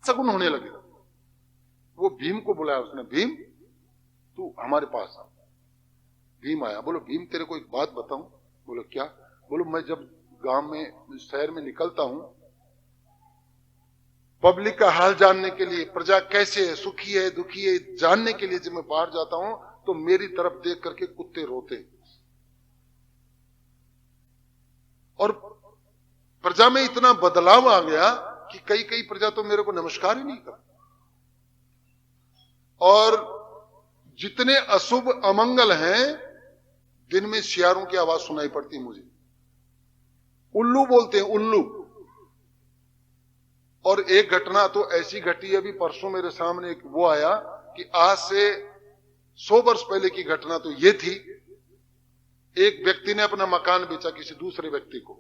शगुन होने लगे। वो भीम को बुलाया उसने, भीम तू हमारे पास आ। भीम आया, बोलो भीम तेरे को एक बात बताऊं। बोलो क्या? बोलो मैं जब गांव में शहर में निकलता हूं, पब्लिक का हाल जानने के लिए, प्रजा कैसे है, सुखी है दुखी है जानने के लिए जब मैं बाहर जाता हूं तो मेरी तरफ देख करके कुत्ते रोते, और प्रजा में इतना बदलाव आ गया कि कई कई प्रजा तो मेरे को नमस्कार ही नहीं कर। और जितने अशुभ अमंगल हैं, दिन में सियारों की आवाज सुनाई पड़ती मुझे, उल्लू बोलते हैं उल्लू। और एक घटना तो ऐसी घटी, अभी परसों मेरे सामने एक वो आया कि आज से 100 वर्ष पहले की घटना तो ये थी, एक व्यक्ति ने अपना मकान बेचा किसी दूसरे व्यक्ति को,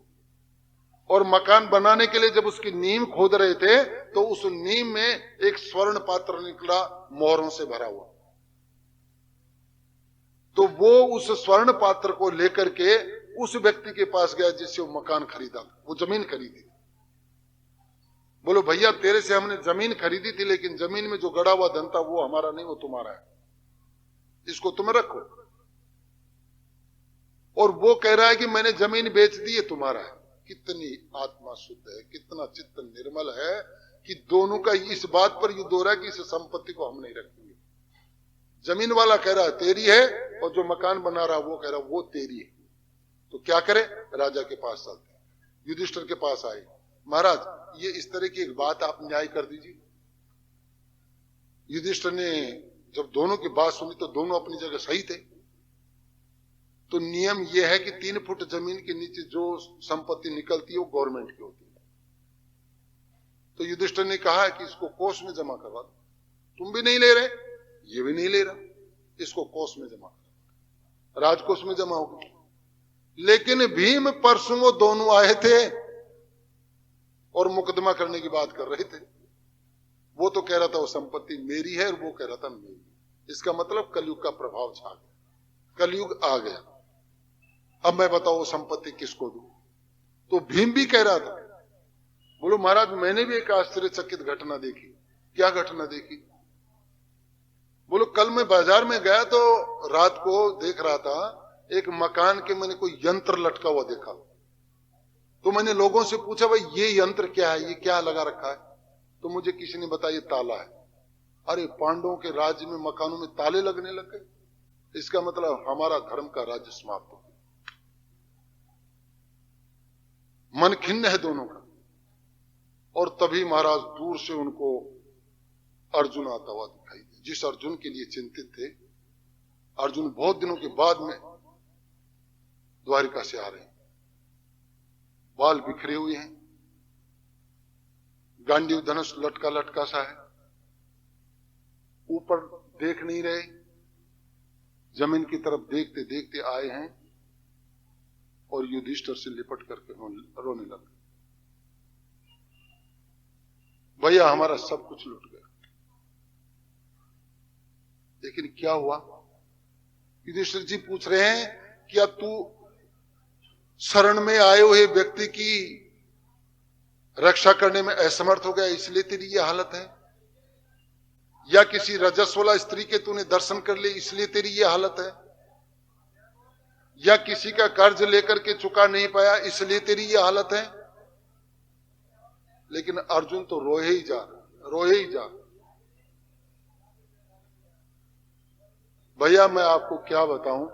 और मकान बनाने के लिए जब उसकी नींव खोद रहे थे तो उस नींव में एक स्वर्ण पात्र निकला, मोहरों से भरा हुआ। तो वो उस स्वर्ण पात्र को लेकर के उस व्यक्ति के पास गया जिससे वो मकान खरीदा था, वो जमीन खरीदी थी। बोलो भैया तेरे से हमने जमीन खरीदी थी, लेकिन जमीन में जो गड़ा हुआ धन था वो हमारा नहीं, वो तुम्हारा है, इसको तुम रखो। और वो कह रहा है कि मैंने जमीन बेच दी है, तुम्हारा है। कितनी आत्मा शुद्ध है, कितना चित्त निर्मल है कि दोनों का इस बात पर युद्ध हो रहा है कि इस संपत्ति को हम नहीं रखेंगे। जमीन वाला कह रहा है तेरी है, और जो मकान बना रहा वो कह रहा वो तेरी है। तो क्या करे? राजा के पास चलते हैं, युधिष्ठिर के पास आए, महाराज ये इस तरह की एक बात आप न्याय कर दीजिए। युधिष्ठिर ने जब दोनों की बात सुनी तो दोनों अपनी जगह सही थे। तो नियम यह है कि 3 फुट जमीन के नीचे जो संपत्ति निकलती है वो गवर्नमेंट की होती है। तो युधिष्ठिर ने कहा कि इसको कोष में जमा करवा दो। तुम भी नहीं ले रहे, ये भी नहीं ले रहा, इसको कोष में जमा करो, राजकोष में जमा होगी। लेकिन भीम परसों वो दोनों आए थे और मुकदमा करने की बात कर रहे थे। वो तो कह रहा था वो संपत्ति मेरी है, और वो कह रहा था मेरी। इसका मतलब कलयुग का प्रभाव छा गया, कलयुग आ गया। अब मैं बताओ वो संपत्ति किसको दूं? तो भीम भी कह रहा था, बोलो महाराज मैंने भी एक आश्चर्यचकित घटना देखी। क्या घटना देखी? बोलो कल मैं बाजार में गया तो रात को देख रहा था एक मकान के मैंने कोई यंत्र लटका हुआ देखा। तो मैंने लोगों से पूछा भाई ये यंत्र क्या है, ये क्या लगा रखा है? तो मुझे किसी ने बताया ये ताला है। अरे पांडवों के राज्य में मकानों में ताले लगने लग गए, इसका मतलब हमारा धर्म का राज्य समाप्त हो गया। मन खिन्न है दोनों का। और तभी महाराज दूर से उनको अर्जुन आता हुआ दिखाई दिया, जिस अर्जुन के लिए चिंतित थे। अर्जुन बहुत दिनों के बाद में द्वारिका से आ रहे हैं, बाल बिखरे हुए हैं, गांडीव धनुष लटका लटका सा है, ऊपर देख नहीं रहे, जमीन की तरफ देखते देखते आए हैं और युधिष्ठिर से लिपट करके रोने लगे, भैया हमारा सब कुछ लुट गया। लेकिन क्या हुआ? युधिष्ठिर जी पूछ रहे हैं क्या तू शरण में आए हुए व्यक्ति की रक्षा करने में असमर्थ हो गया इसलिए तेरी ये हालत है, या किसी रजस्वला स्त्री के तूने दर्शन कर लिए इसलिए तेरी ये हालत है, या किसी का कर्ज लेकर के चुका नहीं पाया इसलिए तेरी ये हालत है? लेकिन अर्जुन तो रोए ही जा भैया मैं आपको क्या बताऊं,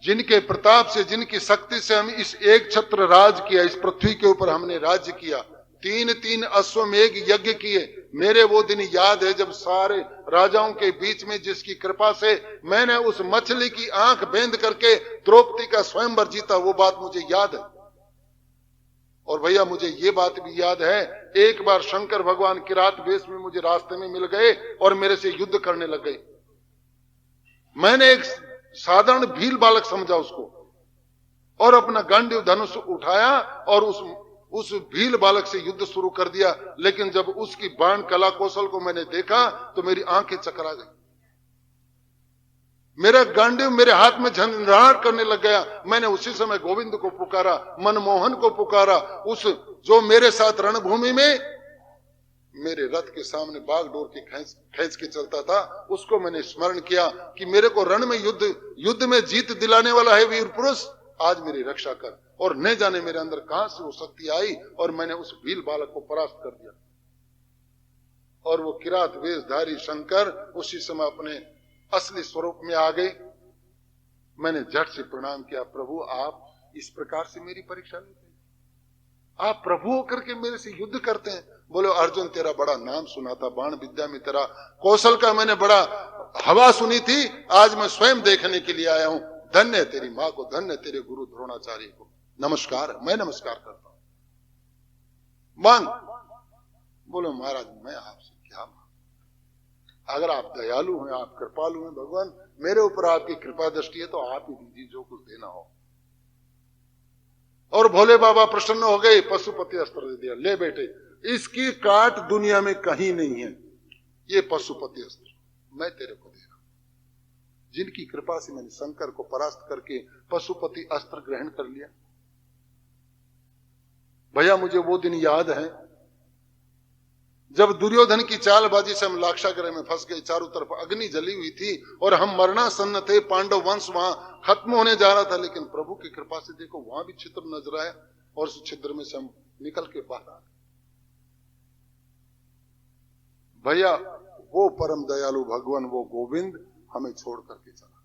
जिनके प्रताप से, जिनकी शक्ति से हम इस एक छत्र राज किया, इस पृथ्वी के ऊपर हमने राज्य किया, 3 अश्वमेघ यज्ञ किए। मेरे वो दिन याद है जब सारे राजाओं के बीच में जिसकी कृपा से मैंने उस मछली की आंख बेंध करके द्रौपदी का स्वयंवर जीता, वो बात मुझे याद है। और भैया मुझे ये बात भी याद है, एक बार शंकर भगवान किरात वेश में मुझे रास्ते में मिल गए और मेरे से युद्ध करने लग गए। मैंने एक साधारण भील बालक समझा उसको और अपना गांडीव धनुष उठाया और उस भील बालक से युद्ध शुरू कर दिया। लेकिन जब उसकी बाण कला कौशल को मैंने देखा तो मेरी आंखें चकरा गई, मेरा गांडीव मेरे हाथ में झंझनाहट करने लग गया। मैंने उसी समय गोविंद को पुकारा, मनमोहन को पुकारा, उस जो मेरे साथ रणभूमि में मेरे रथ के सामने बागडोर के खींच के चलता था, उसको मैंने स्मरण किया कि मेरे को रण में युद्ध में जीत दिलाने वाला है वीर पुरुष, आज मेरी रक्षा कर। और न जाने मेरे अंदर कहां से वो शक्ति आई और मैंने उस भील बालक को परास्त कर दिया। और वो किरात वेशधारी शंकर उसी समय अपने असली स्वरूप में आ गए। मैंने झट से प्रणाम किया, प्रभु आप इस प्रकार से मेरी परीक्षा लेते हैं, आप प्रभु होकर के मेरे से युद्ध करते हैं। बोलो अर्जुन तेरा बड़ा नाम सुना था, बाण विद्या में तेरा कौशल का मैंने बड़ा हवा सुनी थी, आज मैं स्वयं देखने के लिए आया हूं। धन्य तेरी मां को, धन्य तेरे गुरु द्रोणाचार्य को, नमस्कार, मैं नमस्कार करता हूं। मांग। बोलो महाराज मैं आपसे क्या मांग, अगर आप दयालु हैं, आप कृपालु हैं भगवान, मेरे ऊपर आपकी कृपा दृष्टि है तो आप ही दीजिए जो कुछ देना हो। और भोले बाबा प्रसन्न हो गए, पशुपति अस्त्र दे दिया, ले बेटे इसकी काट दुनिया में कहीं नहीं है, ये पशुपति अस्त्र मैं तेरे को दे रहा हूं। जिनकी कृपा से मैंने शंकर को परास्त करके पशुपति अस्त्र ग्रहण कर लिया। भैया मुझे वो दिन याद है जब दुर्योधन की चालबाजी से हम लाक्षागृह में फंस गए, चारों तरफ अग्नि जली हुई थी और हम मरणासन्न थे, पांडव वंश वहां खत्म होने जा रहा था, लेकिन प्रभु की कृपा से देखो वहां भी छिद्र नजर आया और उस छिद्र में से हम निकल के बाहर आ गए। भैया वो परम दयालु भगवान, वो गोविंद हमें छोड़ करके चला।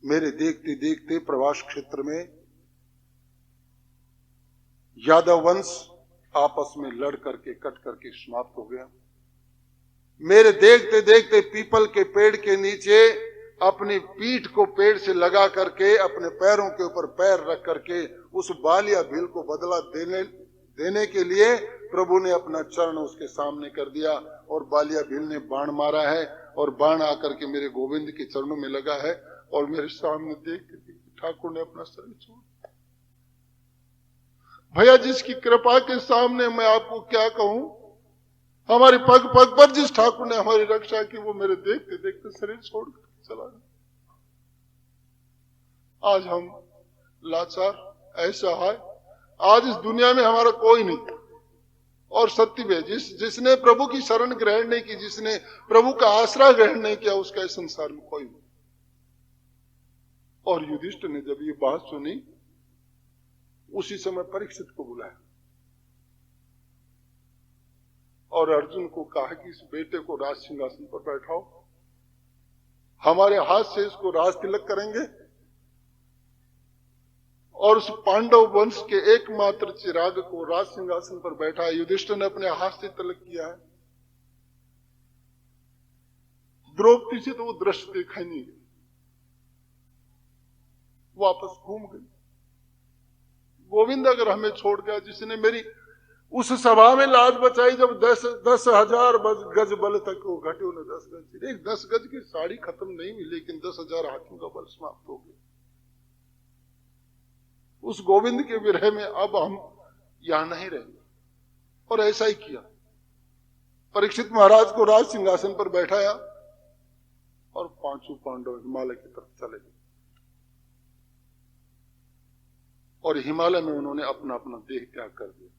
मेरे देखते देखते प्रवास क्षेत्र में यादव वंश आपस में लड़ करके कट करके समाप्त हो गया। मेरे देखते देखते पीपल के पेड़ के नीचे अपनी पीठ को पेड़ से लगा करके अपने पैरों के ऊपर पैर रख करके उस बालिया भील को बदला देने के लिए प्रभु ने अपना चरण उसके सामने कर दिया और बालिया भील ने बाण मारा है और बाण आकर के मेरे गोविंद के चरणों में लगा है और मेरे सामने देख के ठाकुर ने अपना शरीर छोड़। भैया जिसकी कृपा के सामने मैं आपको क्या कहूं, हमारे पग पग पर जिस ठाकुर ने हमारी रक्षा की वो मेरे देखते देखते शरीर छोड़ कर चला गया। आज हम लाचार, ऐसा है आज इस दुनिया में हमारा कोई नहीं। और सत्य में जिसने प्रभु की शरण ग्रहण नहीं की, जिसने प्रभु का आश्रय ग्रहण नहीं किया, उसका इस संसार में कोई नहीं। और युधिष्ठिर ने जब ये बात सुनी उसी समय परीक्षित को बुलाया और अर्जुन को कहा कि इस बेटे को राज सिंहासन पर बैठाओ, हमारे हाथ से इसको राज तिलक करेंगे। और उस पांडव वंश के एकमात्र चिराग को राज सिंहासन पर बैठा युधिष्ठिर ने अपने हाथ से तिलक किया है। द्रौपदी से तो वो दृश्य देखा ही नहीं, वापस घूम गई। गोविंद अगर हमें छोड़ गया, जिसने मेरी उस सभा में लाज बचाई जब 10,000 गज बल तक वो घटे, उन्हें 10 गज, एक 10 गज की साड़ी खत्म नहीं हुई लेकिन 10,000 हाथियों का बल समाप्त हो गया। उस गोविंद के विरह में अब हम यहां नहीं रहेंगे। और ऐसा ही किया, परीक्षित महाराज को राज सिंहासन पर बैठाया और 5 पांडव हिमालय की तरफ चले गए। और हिमालय में उन्होंने अपना अपना देह त्याग कर दिया।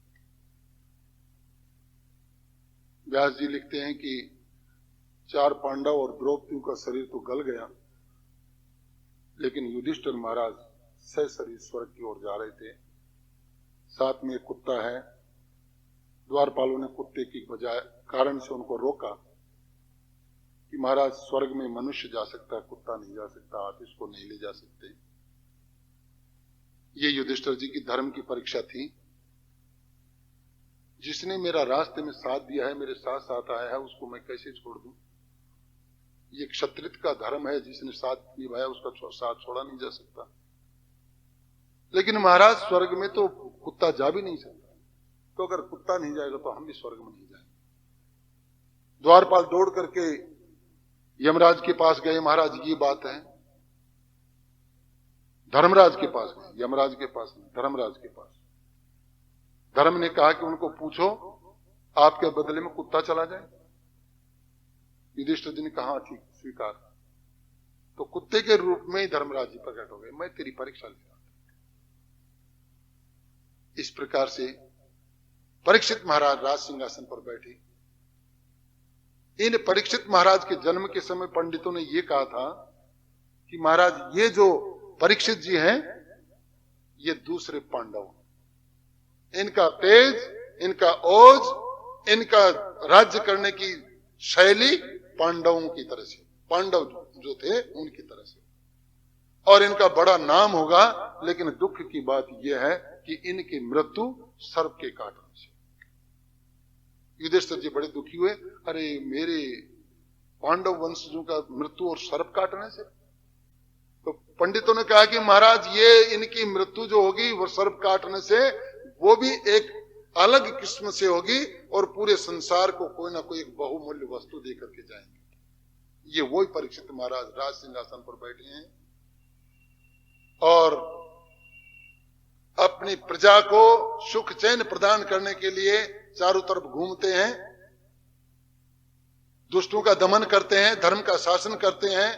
व्यास जी लिखते हैं कि 4 पांडव और द्रौपदी का शरीर तो गल गया, लेकिन युधिष्ठिर महाराज सह शरीर स्वर्ग की ओर जा रहे थे। साथ में एक कुत्ता है, द्वारपालों ने कुत्ते की बजाय कारण से उनको रोका कि महाराज स्वर्ग में मनुष्य जा सकता है, कुत्ता नहीं जा सकता, आप इसको नहीं ले जा सकते। ये युधिष्ठिर जी की धर्म की परीक्षा थी। जिसने मेरा रास्ते में साथ दिया है, मेरे साथ साथ आया है, उसको मैं कैसे छोड़ दूं? ये क्षत्रिय का धर्म है, जिसने साथ निभाया उसका साथ छोड़ा नहीं जा सकता। लेकिन महाराज स्वर्ग में तो कुत्ता जा भी नहीं सकता, तो अगर कुत्ता नहीं जाएगा तो हम भी स्वर्ग में नहीं जाएंगे। द्वारपाल दौड़ करके यमराज के पास गए, महाराज ये बात है। धर्मराज के पास गए, यमराज के पास नहीं, धर्मराज के पास। धर्म ने कहा कि उनको पूछो आपके बदले में कुत्ता चला जाए। युधिष्ठिर जी ने कहा ठीक, स्वीकार। तो कुत्ते के रूप में ही धर्मराज जी प्रकट हो गए, मैं तेरी परीक्षा ले रहा था। इस प्रकार से परीक्षित महाराज राज सिंहासन पर बैठे। इन परीक्षित महाराज के जन्म के समय पंडितों ने यह कहा था कि महाराज ये जो परीक्षित जी हैं ये दूसरे पांडव, इनका तेज, इनका ओज, इनका राज्य करने की शैली पांडवों की तरह से, पांडव जो थे उनकी तरह से, और इनका बड़ा नाम होगा। लेकिन दुख की बात यह है कि इनकी मृत्यु सर्प के काटने से। युधिष्ठिर जी बड़े दुखी हुए, अरे मेरे पांडव वंशजों का मृत्यु और सर्प काटने से। तो पंडितों ने कहा कि महाराज ये इनकी मृत्यु जो होगी वो सर्प काटने से, वो भी एक अलग किस्म से होगी और पूरे संसार को कोई ना कोई एक बहुमूल्य वस्तु दे करके जाएंगे। ये वही परीक्षित महाराज राज सिंहासन पर बैठे हैं और अपनी प्रजा को सुख चैन प्रदान करने के लिए चारों तरफ घूमते हैं, दुष्टों का दमन करते हैं, धर्म का शासन करते हैं।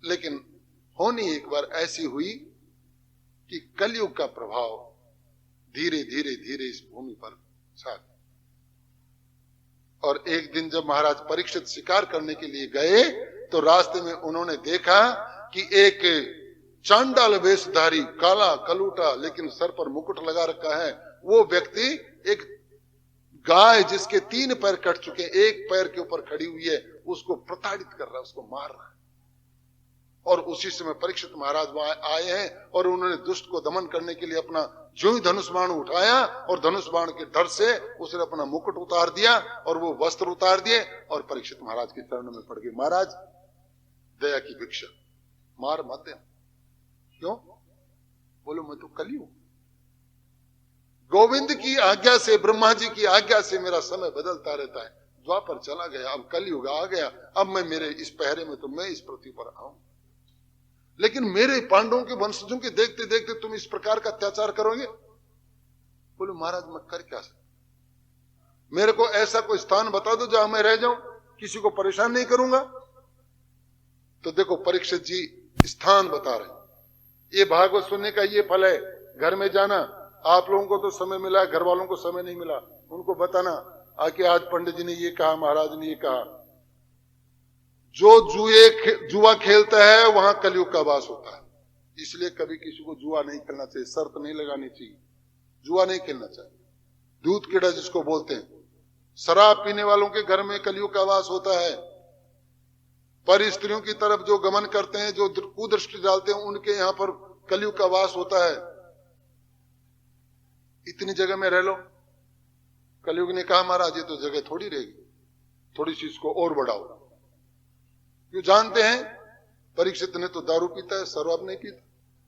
लेकिन होनी एक बार ऐसी हुई कि कलयुग का प्रभाव धीरे धीरे धीरे इस भूमि पर छा गया। और एक दिन जब महाराज परीक्षित शिकार करने के लिए गए तो रास्ते में उन्होंने देखा कि एक चांडाल वेशधारी, काला कलूटा लेकिन सर पर मुकुट लगा रखा है, वो व्यक्ति एक गाय जिसके 3 पैर कट चुके, एक पैर के ऊपर खड़ी हुई है, उसको प्रताड़ित कर रहा है, उसको मार रहा है। और उसी समय परीक्षित महाराज वहां आए हैं और उन्होंने दुष्ट को दमन करने के लिए अपना जो ही धनुष बाण उठाया और धनुष बाण के डर से उसने अपना मुकुट उतार दिया और वो वस्त्र उतार दिए और परीक्षित महाराज के चरणों में पड़ गए। महाराज दया की भिक्षा, मार मत देना। क्यों? बोलो मैं तो कली हूं, गोविंद की आज्ञा से, ब्रह्मा जी की आज्ञा से मेरा समय बदलता रहता है। द्वापर चला गया, अब कलयुग आ गया, अब मैं मेरे इस पहरे में तो मैं इस पृथ्वी पर आऊं, लेकिन मेरे पांडवों के वंशजों के देखते देखते तुम इस प्रकार का अत्याचार करोगे। बोलो महाराज मैं कर क्या सकता, मेरे को ऐसा कोई स्थान बता दो जहां मैं रह जाऊं, किसी को परेशान नहीं करूंगा। तो देखो परीक्षित जी स्थान बता रहे, ये भागवत सुनने का ये फल है। घर में जाना, आप लोगों को तो समय मिला, घर वालों को समय नहीं मिला, उनको बताना आके आज पंडित जी ने ये कहा, महाराज ने ये कहा। जो जुआ खेलता है वहां कलयुग का वास होता है, इसलिए कभी किसी को जुआ नहीं खेलना चाहिए, शर्त नहीं लगानी चाहिए, जुआ नहीं खेलना चाहिए। दूध कीड़ा जिसको बोलते हैं, शराब पीने वालों के घर में कलयुग का वास होता है। पर स्त्रियों की तरफ जो गमन करते हैं, जो कुदृष्टि डालते हैं, उनके यहां पर कलयुग का वास होता है। इतनी जगह में रह लो। कलयुग ने कहा महाराज ये तो जगह थोड़ी रहेगी, थोड़ी सी इसको और बढ़ाओ। क्यों? जानते हैं परीक्षित ने तो दारू पीता है, शराब नहीं पीता,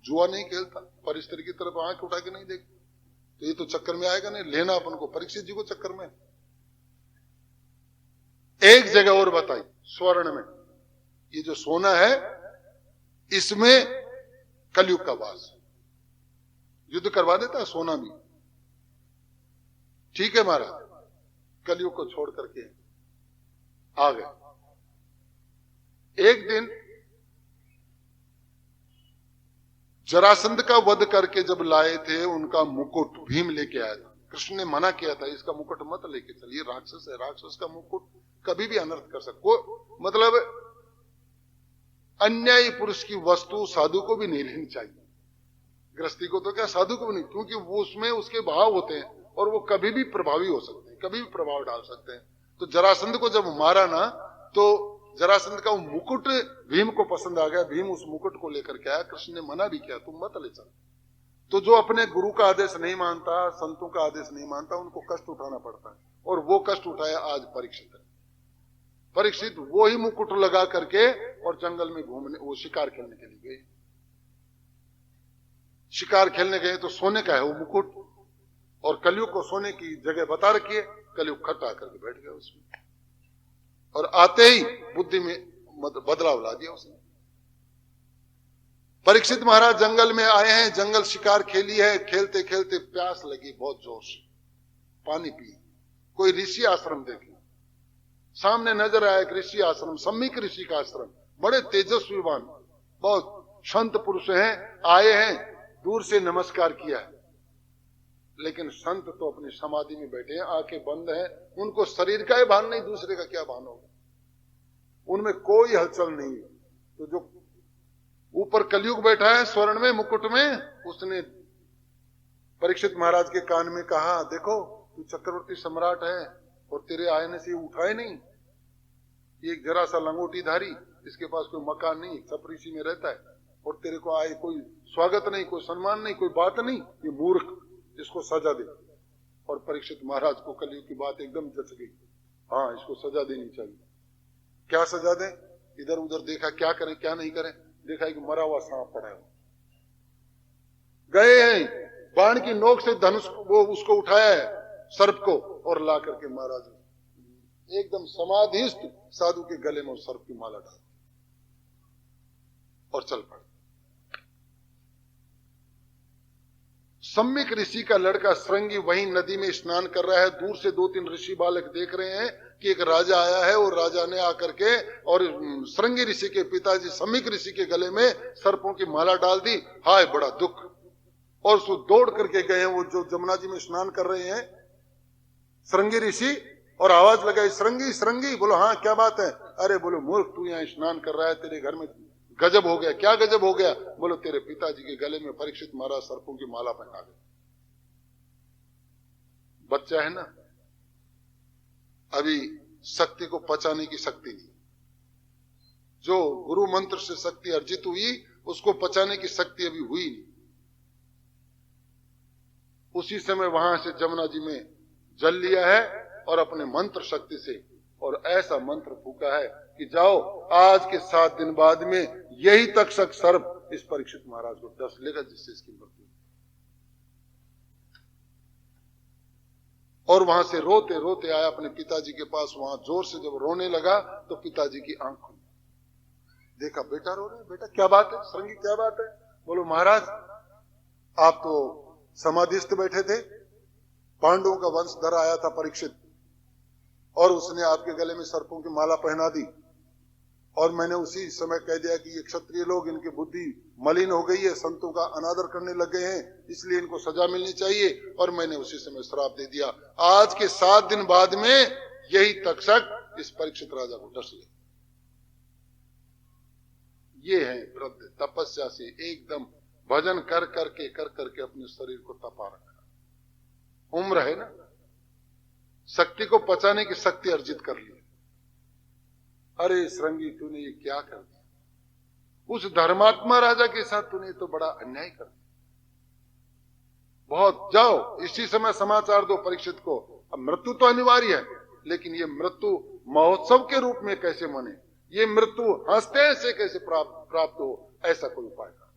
जुआ नहीं खेलता, पर स्त्री की तरफ आंख उठा के नहीं देखता, तो ये तो चक्कर में आएगा नहीं। लेना अपन को परीक्षित जी को चक्कर में। एक जगह और बताई, स्वर्ण में, ये जो सोना है इसमें कलयुग का वास, युद्ध करवा देता है सोना भी। ठीक है महाराज, कलयुग को छोड़ करके आ गए। एक दिन जरासंध का वध करके जब लाए थे, उनका मुकुट भीम लेके आया था। कृष्ण ने मना किया था इसका मुकुट मत लेके चलिए, राक्षस है, राक्षस का मुकुट कभी भी अनर्थ कर सकता। मतलब अन्यायी पुरुष की वस्तु साधु को भी नहीं लेनी चाहिए, गृहस्थी को तो क्या साधु को भी नहीं, क्योंकि वो उसमें उसके भाव होते हैं और वो कभी भी प्रभावी हो सकते हैं, कभी भी प्रभाव डाल सकते हैं। तो जरासंध को जब मारा ना, तो जरासंध का वो मुकुट भीम को पसंद आ गया। भीम उस मुकुट को लेकर के आया। कृष्ण ने मना भी किया, तुम मत ले चल। तो जो अपने गुरु का आदेश नहीं मानता, संतों का आदेश नहीं मानता, उनको कष्ट उठाना पड़ता है, और वो कष्ट उठाया आज परीक्षित है। परीक्षित वो ही मुकुट लगा करके और जंगल में घूमने, वो शिकार खेलने के लिए गए। शिकार खेलने गए तो सोने का है वो मुकुट, और कलयुग को सोने की जगह बता रखी है। कलयुग खट्टा करके बैठ गया उसमें, और आते ही बुद्धि में बदलाव ला दिया उसने। परीक्षित महाराज जंगल में आए हैं, जंगल शिकार खेली है, खेलते खेलते प्यास लगी बहुत जोर से, पानी पी। कोई ऋषि आश्रम देखे, सामने नजर आया एक ऋषि आश्रम, सम्मिक ऋषि का आश्रम, बड़े तेजस्वीवान, बहुत संत पुरुष हैं, आए हैं, दूर से नमस्कार किया है। लेकिन संत तो अपनी समाधि में बैठे हैं, आंखें बंद हैं, उनको शरीर का ही भान नहीं, दूसरे का क्या भान होगा, उनमें कोई हलचल नहीं है। तो जो ऊपर कलयुग बैठा है स्वर्ण में मुकुट में, उसने परीक्षित महाराज के कान में कहा, देखो तू चक्रवर्ती सम्राट है और तेरे आने से उठाए नहीं, ये एक जरा सा लंगोटीधारी, इसके पास कोई मकान नहीं, छपरीसी में रहता है, और तेरे को आए कोई स्वागत नहीं, कोई सम्मान नहीं, कोई बात नहीं, ये मूर्ख, इसको सजा दे। और परीक्षित महाराज को कलयुग की बात एकदम जच गई, हाँ इसको सजा देनी चाहिए। क्या सजा दें? इधर उधर देखा, क्या करें क्या नहीं करें, देखा कि मरा हुआ सांप पड़ा है, गए हैं बाण की नोक से धनुष वो उसको उठाया है सर्प को, और ला करके महाराज एकदम समाधिस्थ साधु के गले में सर्प की माला डाल और चल पड़े। सम्यक ऋषि का लड़का श्रृंगी वही नदी में स्नान कर रहा है, दूर से 2-3 ऋषि बालक देख रहे हैं कि एक राजा आया है, और राजा ने आकर के और श्रृंगी ऋषि के पिताजी सम्यक ऋषि के गले में सर्पों की माला डाल दी। हाय बड़ा दुख। और उसको दौड़ करके गए हैं वो जो जमुना जी में स्नान कर रहे हैं श्रृंगी ऋषि, और आवाज लगाई, श्रृंगी श्रृंगी। बोलो हाँ क्या बात है? अरे बोलो मूर्ख, तू यहाँ स्नान कर रहा है, तेरे घर में गजब हो गया। क्या गजब हो गया? बोलो तेरे पिताजी के गले में परीक्षित महाराज सर्पों की माला पहना गए। बच्चा है ना, अभी शक्ति को पचाने की शक्ति नहीं, जो गुरु मंत्र से शक्ति अर्जित हुई उसको पचाने की शक्ति अभी हुई नहीं। उसी समय वहां से जमुना जी में जल लिया है और अपने मंत्र शक्ति से, और ऐसा मंत्र फूका है कि जाओ आज के 7 दिन बाद में यही तक्षक सर्प इस परीक्षित महाराज को डस लेगा, जिससे इसकी मृत्यु। और वहां से रोते रोते आया अपने पिताजी के पास, वहां जोर से जब रोने लगा तो पिताजी की आंख खुली, देखा बेटा रो रहे, बेटा क्या बात है श्रृंगी, क्या बात है? बोलो महाराज आप तो समाधिस्थ बैठे थे, पांडवों का वंशधर आया था परीक्षित, और उसने आपके गले में सर्पों की माला पहना दी, और मैंने उसी समय कह दिया कि ये क्षत्रिय लोग, इनकी बुद्धि मलिन हो गई है, संतों का अनादर करने लग गए हैं, इसलिए इनको सजा मिलनी चाहिए, और मैंने उसी समय श्राप दे दिया। आज के 7 दिन बाद में यही तक्षक इस परीक्षित राजा को डस ले। ये है वृद्ध, तपस्या से एकदम भजन कर करके अपने शरीर को तपा रखा। उम्र है ना, शक्ति को पचाने की शक्ति अर्जित कर ली। अरे श्रृंगी तूने ये क्या कर दिया, उस धर्मात्मा राजा के साथ तूने तो बड़ा अन्याय कर दिया। बहुत जाओ इसी समय समाचार दो परीक्षित को। अब मृत्यु तो अनिवार्य है, लेकिन ये मृत्यु महोत्सव के रूप में कैसे मने, ये मृत्यु हंसते से कैसे प्राप्त हो, ऐसा कोई उपाय कर।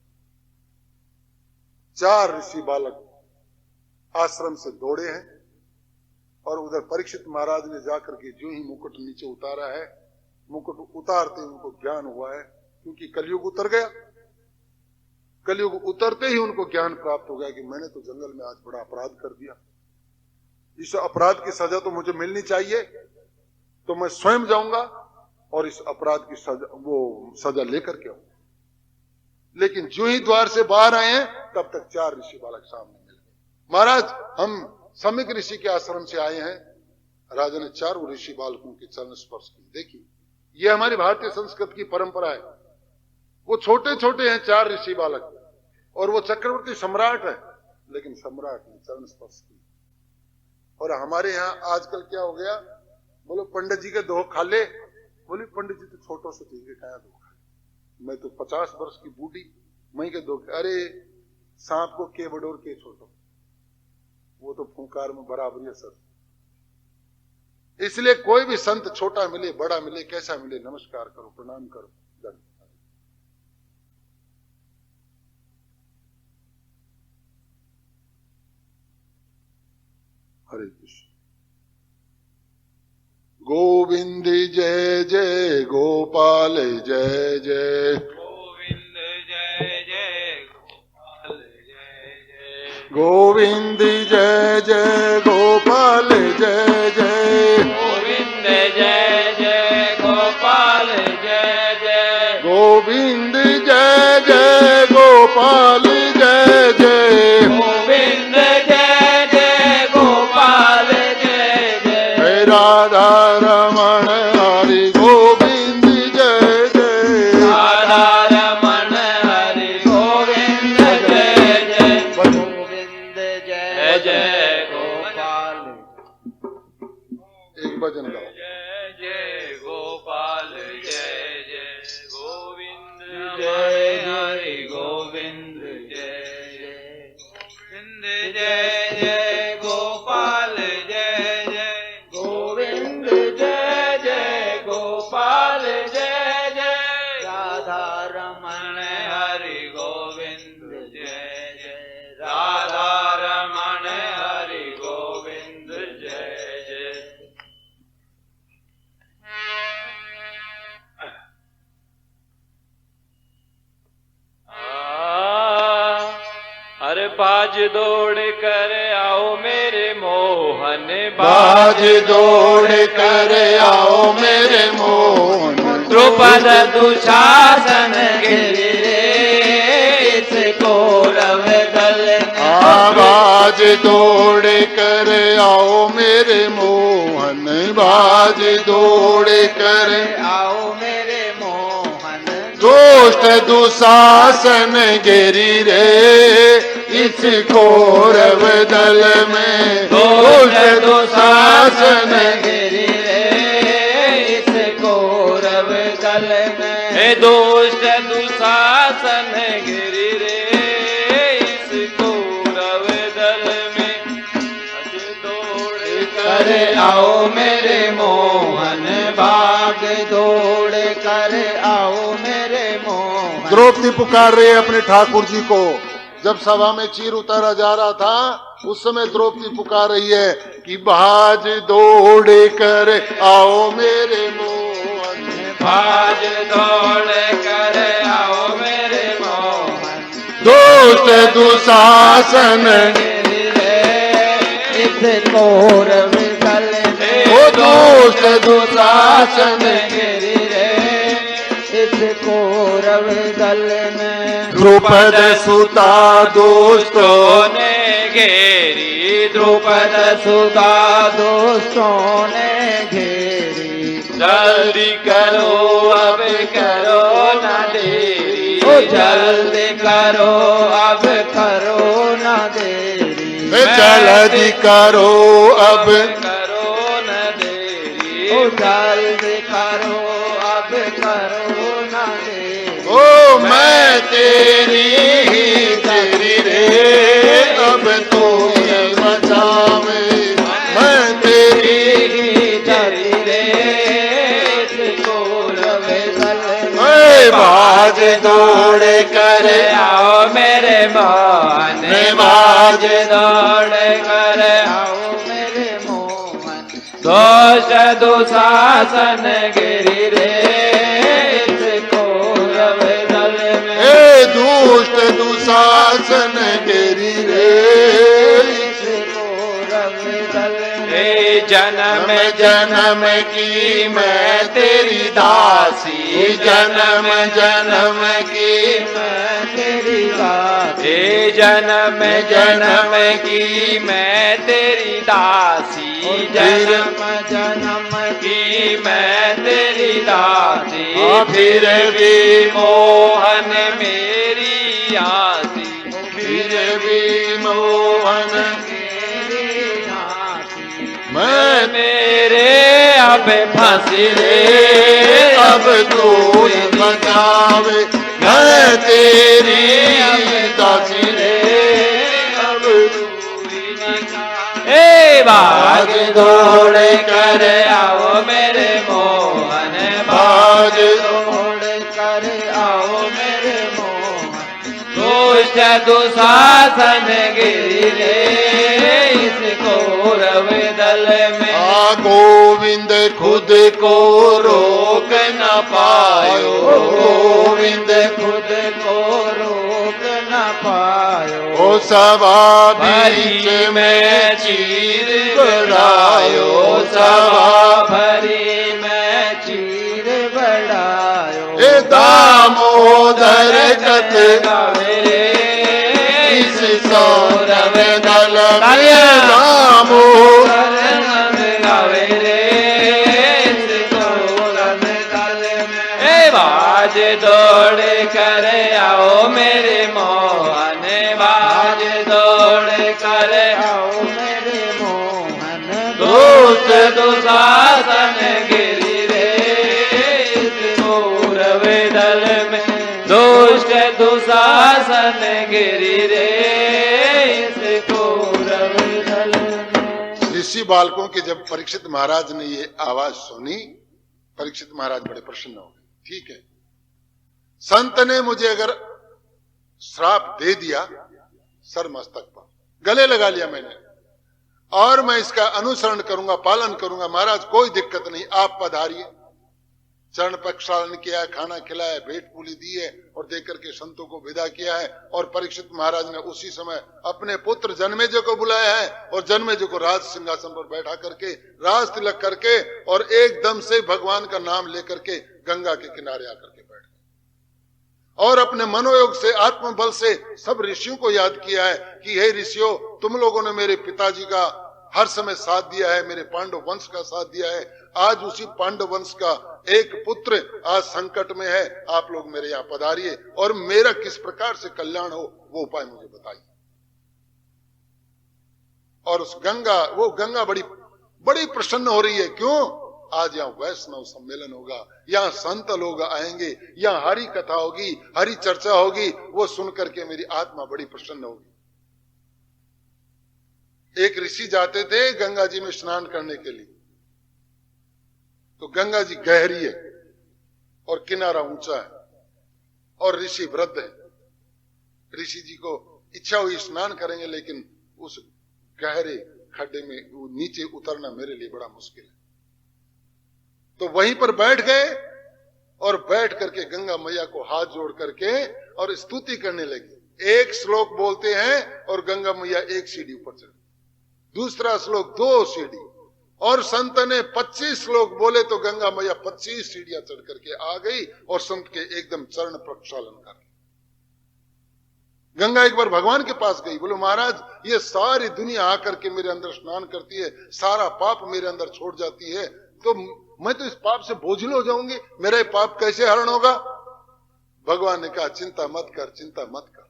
4 ऋषि बालक आश्रम से दौड़े हैं, और उधर परीक्षित महाराज ने जाकर के जो ही मुकुट नीचे उतारा है, मुकुट उतारते उनको ज्ञान हुआ है, क्योंकि कलयुग उतर गया। कलयुग उतरते ही उनको ज्ञान प्राप्त हो गया कि मैंने तो जंगल में आज बड़ा अपराध कर दिया, इस अपराध की सजा तो मुझे मिलनी चाहिए, तो मैं स्वयं जाऊंगा और इस अपराध की सजा लेकर के आऊंगा। लेकिन जो ही द्वार से बाहर आए हैं तब तक 4 ऋषि बालक सामने मिल गए। महाराज हम सम्यक ऋषि के आश्रम से आए हैं। राजा ने 4 ऋषि बालकों के चरण स्पर्श की। देखिए ये हमारी भारतीय संस्कृति की परंपरा है। वो छोटे छोटे हैं 4 ऋषि बालक, और वो चक्रवर्ती सम्राट है, लेकिन सम्राट ने चरण स्पर्श की। और हमारे यहाँ आजकल क्या हो गया, बोलो पंडित जी के 2 खाले, बोले पंडित जी तो छोटो से ठीक है, क्या 2 खाले, मैं तो 50 वर्ष की बूढ़ी, मैं के 2। अरे सांप को के बडोर के छोटो, वो तो फुंकार में बराबर है सर। इसलिए कोई भी संत छोटा मिले बड़ा मिले कैसा मिले, नमस्कार करो, प्रणाम करो, धन्यवाद। हरे कृष्ण। गोविंद जय जय गोपाल जय जय, गोविंद जय जय गोपाल जय जय, गोविंद जय जय गोपाल जय जय, गोविंद जय जय गोपाल जय जय, गोविंद जय जय गोपाल जय जय, गोविंद जय जय राधा रमण हरि गोविंद जय जय राधा रमण हरि गोविंद जय जय गोविंद जय जय गोपाल एक भजन गाओ जय जय गोपाल जय जय गोविंद जय हरि गोविंद जय जय गोविंद जय जय गोपाल जय जय गोविंद जय जय गोपाल जय जय राधा रमण हरि गोविंद जय जय राधा रमण हरि गोविंद जय जय अरे बाज दौड़ कर आओ मेरे मोहन बाज दौड़ कर आओ मेरे मोहन द्रुपद दुशासन गिरे इस कौरव दल बाज दौड़ कर आओ मेरे मोहन बाज दौड़ कर आओ मेरे मोहन दुष्ट दुशासन गिरी रे इस कौरव दल में दुष्ट दुशासन गिरी रे इस कौरव दल में दुष्ट दुशासन गिरी रे इस कौरव दल में दौड़ कर आओ मेरे मोहन भाग दौड़ कर आओ मेरे मोहन द्रौपदी पुकार रही है अपने ठाकुर जी को। जब सभा में चीर उतारा जा रहा था उस समय द्रौपदी पुकार रही है कि भाज दौड़ कर आओ मेरे मोहन भाज दौड़ कर आओ मेरे मोहन दुष्ट दुशासन इस कौरव दल में ओ दुष्ट दुशासन गिरी रे इस कौरव दल में द्रुपद सुता दोस्तों ने घेरी द्रुपद सुता दोस्तों ने घेरी जल्दी करो अब करो न देरी जल्दी करो अब करो न देरी जल्दी करो अब करो न देरी जल्दी करो अब करो न देरी ओ मैं तेरी ही तेरी रे अब तो ही बचावे मैं तेरी ही तेरी रे इस कौरव दल में बाज दौड़ कर आओ मेरे मोहन बाज दौड़ कर आओ मेरे मोहन दोष दुशासन गिरी रे इस कौरव दल में दुष्ट दुशासन गिरी रे इस कौरव दल में जन्म जन्म की मैं तेरी दासी जन्म जन्म की मैं तेरी दासी जन्म जन्म की मैं तेरी दासी जन्म जन्म की मैं तेरी दासी फिर भी मोहन मेरी आसी फिर भी मोहन मेरी आसी मैं मेरे अब फांसी रे अब तू ही बचावे मैं तेरी दासी रे अब ए बाज दौड़ कर आओ मेरे मोहन बाज दौड़ कर आओ मेरे मोहन दुष्ट दुशासन गिरी रे इस कौरव दल में गोविंद खुद को रोक न पायो गोविंद खुद को रोक न पायो ओ सभा बीच में चीर बढ़ायो सभा भरी में चीर बढ़ायो ए दामोदर कथ गावे रे इस सौरव दल तालियां। में दामोदर गावे रे दौड़ कर आओ मेरे मोहन, दुष्ट दुशासन गिरी रे इस कौरव दल में, दुष्ट दुशासन गिरी रे इस कौरव दल में। ऋषि बालकों के जब परीक्षित महाराज ने ये आवाज सुनी, परीक्षित महाराज बड़े प्रसन्न हो गए। ठीक है, संत ने मुझे अगर श्राप दे दिया सर मस्तक पर, गले लगा लिया मैंने, और मैं इसका अनुसरण करूंगा, पालन करूंगा, महाराज कोई दिक्कत नहीं, आप पधारिए। चरण प्रक्षालन किया है, खाना खिलाया, भेंट पूली दी है और देकर के संतों को विदा किया है। और परीक्षित महाराज ने उसी समय अपने पुत्र जन्मेजय को बुलाया है और जन्मेजय को राज सिंहासन पर बैठा करके राज तिलक करके और एकदम से भगवान का नाम लेकर के गंगा के किनारे आकर के बैठ गए और अपने मनोयोग से, आत्मबल से सब ऋषियों को याद किया है कि हे ऋषियों, तुम लोगों ने मेरे पिताजी का हर समय साथ दिया है, मेरे पांडव वंश का साथ दिया है। आज उसी पांडव वंश का एक पुत्र आज संकट में है, आप लोग मेरे यहाँ पधारिए और मेरा किस प्रकार से कल्याण हो वो उपाय मुझे बताइए। और उस गंगा, वो गंगा बड़ी प्रसन्न हो रही है। क्यों? आज यहाँ वैष्णव सम्मेलन होगा, यहाँ संत लोग आएंगे, यहाँ हरि कथा होगी, हरि चर्चा होगी, वो सुन करके मेरी आत्मा बड़ी प्रसन्न होगी। एक ऋषि जाते थे गंगा जी में स्नान करने के लिए, तो गंगा जी गहरी है और किनारा ऊंचा है और ऋषि वृद्ध है। ऋषि जी को इच्छा हुई स्नान करेंगे, लेकिन उस गहरे खड्डे में नीचे उतरना मेरे लिए बड़ा मुश्किल है। तो वहीं पर बैठ गए और बैठ करके गंगा मैया को हाथ जोड़ करके और स्तुति करने लगे। एक श्लोक बोलते हैं और गंगा मैया एक सीढ़ी ऊपर चढ़, दूसरा श्लोक 2 सीढ़ी, और संत ने 25 श्लोक बोले तो गंगा मैया 25 सीढ़ियां चढ़ करके आ गई और संत के एकदम चरण प्रक्षालन कर। गंगा एक बार भगवान के पास गई, बोले महाराज ये सारी दुनिया आकर के मेरे अंदर स्नान करती है, सारा पाप मेरे अंदर छोड़ जाती है, तो मैं तो इस पाप से बोझिल हो जाऊंगी, मेरा ये पाप कैसे हरण होगा? भगवान ने कहा चिंता मत कर, चिंता मत कर।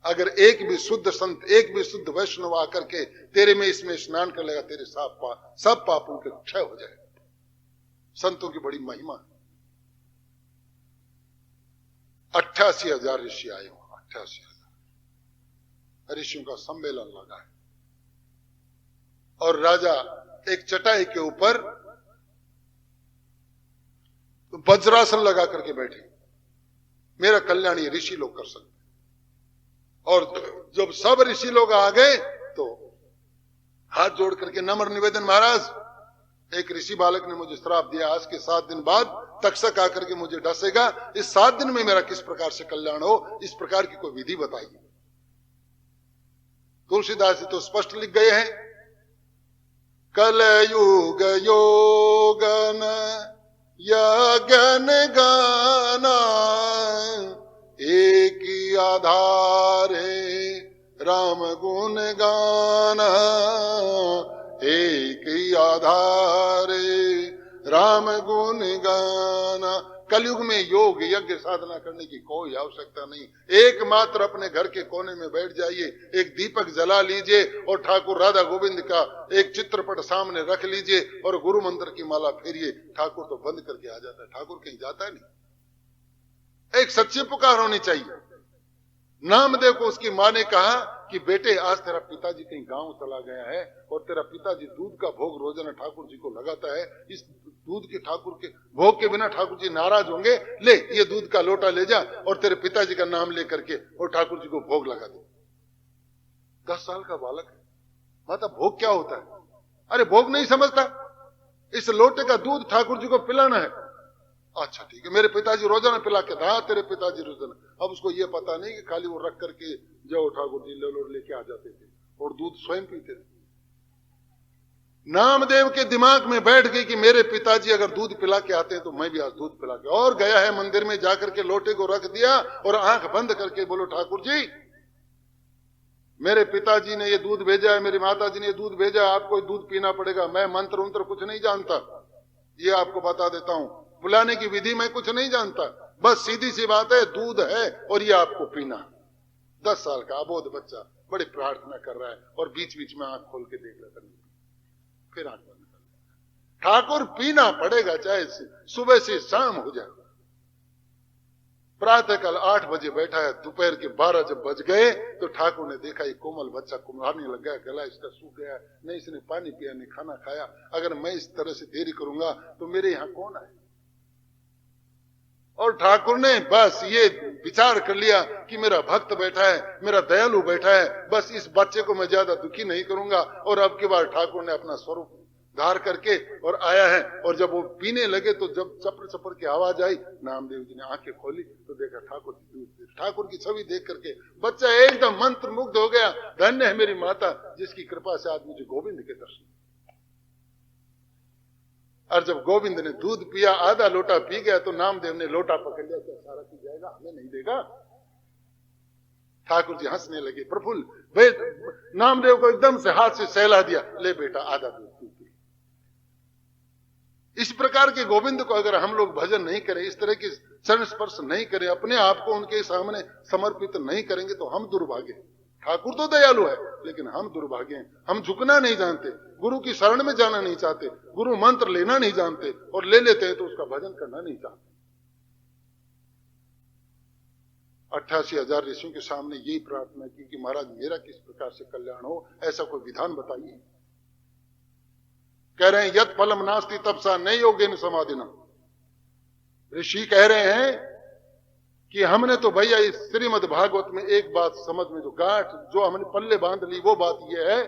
अगर एक भी शुद्ध संत, एक भी शुद्ध वैष्णव आकर के तेरे में इसमें स्नान कर लेगा, तेरे सब पापों के क्षय हो जाएगा। संतों की बड़ी महिमा। 88,000 ऋषि आए हो, 88,000 ऋषियों का सम्मेलन लगा है। और राजा एक चटाई के ऊपर वज्रासन लगा करके बैठे, मेरा कल्याण ये ऋषि लोग कर सकते। और जब सब ऋषि लोग आ गए तो हाथ जोड़ करके नम्र निवेदन, महाराज एक ऋषि बालक ने मुझे श्राप दिया, आज के 7 दिन बाद तक्षक आकर के मुझे डसेगा, इस 7 दिन में मेरा किस प्रकार से कल्याण हो, इस प्रकार की कोई विधि बताइए। तुलसीदास जी तो स्पष्ट लिख गए हैं, कलयुग योगन यज्ञन गाना एक ही आधार है राम गुण गाना, एक ही आधार है राम गुण गाना। कलयुग में योग यज्ञ साधना करने की कोई आवश्यकता नहीं, एकमात्र अपने घर के कोने में बैठ जाइए, एक दीपक जला लीजिए और ठाकुर राधा गोविंद का एक चित्रपट सामने रख लीजिए और गुरु मंत्र की माला फेरिए, ठाकुर तो बंद करके आ जाता है, ठाकुर कहीं जाता नहीं। एक सच्ची पुकार होनी चाहिए। नामदेव को उसकी मां ने कहा कि बेटे आज तेरा पिताजी कहीं गांव चला गया है और तेरा पिताजी दूध का भोग रोजाना ठाकुर जी को लगाता है, इस दूध के ठाकुर के भोग के बिना ठाकुर जी नाराज होंगे, ले ये दूध का लोटा ले जा और तेरे पिताजी का नाम लेकर के और ठाकुर जी को भोग लगा दे। 10 साल का बालक है, माता भोग क्या होता है? अरे भोग नहीं समझता, इस लोटे का दूध ठाकुर जी को पिलाना है। अच्छा ठीक है, मेरे पिताजी रोजाना पिला के था, तेरे पिताजी रोजाना। अब उसको ये पता नहीं कि खाली वो रख करके जाओ ठाकुर जी ले लो लेके आ जाते थे और दूध स्वयं पीते थे। नामदेव के दिमाग में बैठ गई कि मेरे पिताजी अगर दूध पिला के आते हैं तो मैं भी आज दूध पिला के, और गया है मंदिर में जाकर के लोटे को रख दिया और आंख बंद करके बोलो ठाकुर जी मेरे पिताजी ने ये दूध भेजा है, मेरी माता जी ने ये दूध भेजा है, आपको दूध पीना पड़ेगा। मैं मंत्र उंत्र कुछ नहीं जानता, ये आपको बता देता हूं, बुलाने की विधि मैं कुछ नहीं जानता, बस सीधी सी बात है दूध है और ये आपको पीना। 10 साल का अबोध बच्चा बड़ी प्रार्थना कर रहा है और बीच बीच में आंख खोल के देख लेता है, फिर आंख बंद कर लेता। ठाकुर पीना पड़ेगा चाहे सुबह से शाम हो जाए। प्रातः काल 8 बजे बैठा है, दोपहर के 12 जब बज गए तो ठाकुर ने देखा ये कोमल बच्चा कुम्हारने लग गया, गला इसका सूख गया, नहीं इसने पानी पिया नहीं खाना खाया, अगर मैं इस तरह से देरी करूंगा तो मेरे यहां कौन आए। और ठाकुर ने बस ये विचार कर लिया कि मेरा भक्त बैठा है, मेरा दयालु बैठा है, बस इस बच्चे को मैं ज्यादा दुखी नहीं करूंगा। और अब की बार ठाकुर ने अपना स्वरूप धार करके और आया है। और जब वो पीने लगे तो जब चपर चपर की आवाज आई, नामदेव जी ने आंखें खोली तो देखा ठाकुर जी। ठाकुर की छवि देख करके बच्चा एकदम मंत्र मुग्ध हो गया। धन्य है मेरी माता जिसकी कृपा से आज मुझे गोविंद के दर्शन। और जब गोविंद ने दूध पिया, आधा लोटा पी गया, तो नामदेव ने लोटा पकड़ लिया, क्या सारा पी जाएगा, हमें नहीं देगा। ठाकुर जी हंसने लगे, प्रफुल्ल। नामदेव को एकदम से हाथ से सहला दिया, ले बेटा आधा दूध पी। इस प्रकार के गोविंद को अगर हम लोग भजन नहीं करें, इस तरह की चरण स्पर्श नहीं करें, अपने आप को उनके सामने समर्पित नहीं करेंगे तो हम दुर्भाग्य। ठाकुर तो दयालु है लेकिन हम दुर्भाग्य हैं। हम झुकना नहीं जानते, गुरु की शरण में जाना नहीं चाहते, गुरु मंत्र लेना नहीं जानते, और ले लेते हैं तो उसका भजन करना नहीं चाहते। 88,000 ऋषियों के सामने यही प्रार्थना की कि महाराज मेरा किस प्रकार से कल्याण हो, ऐसा कोई विधान बताइए। कह रहे हैं यत फलम नास्ति तपसा नहीं योगेन समाधिना। ऋषि कह रहे हैं कि हमने तो भैया इस श्रीमद् भागवत में एक बात समझ में जो गांठ जो हमने पल्ले बांध ली, वो बात यह है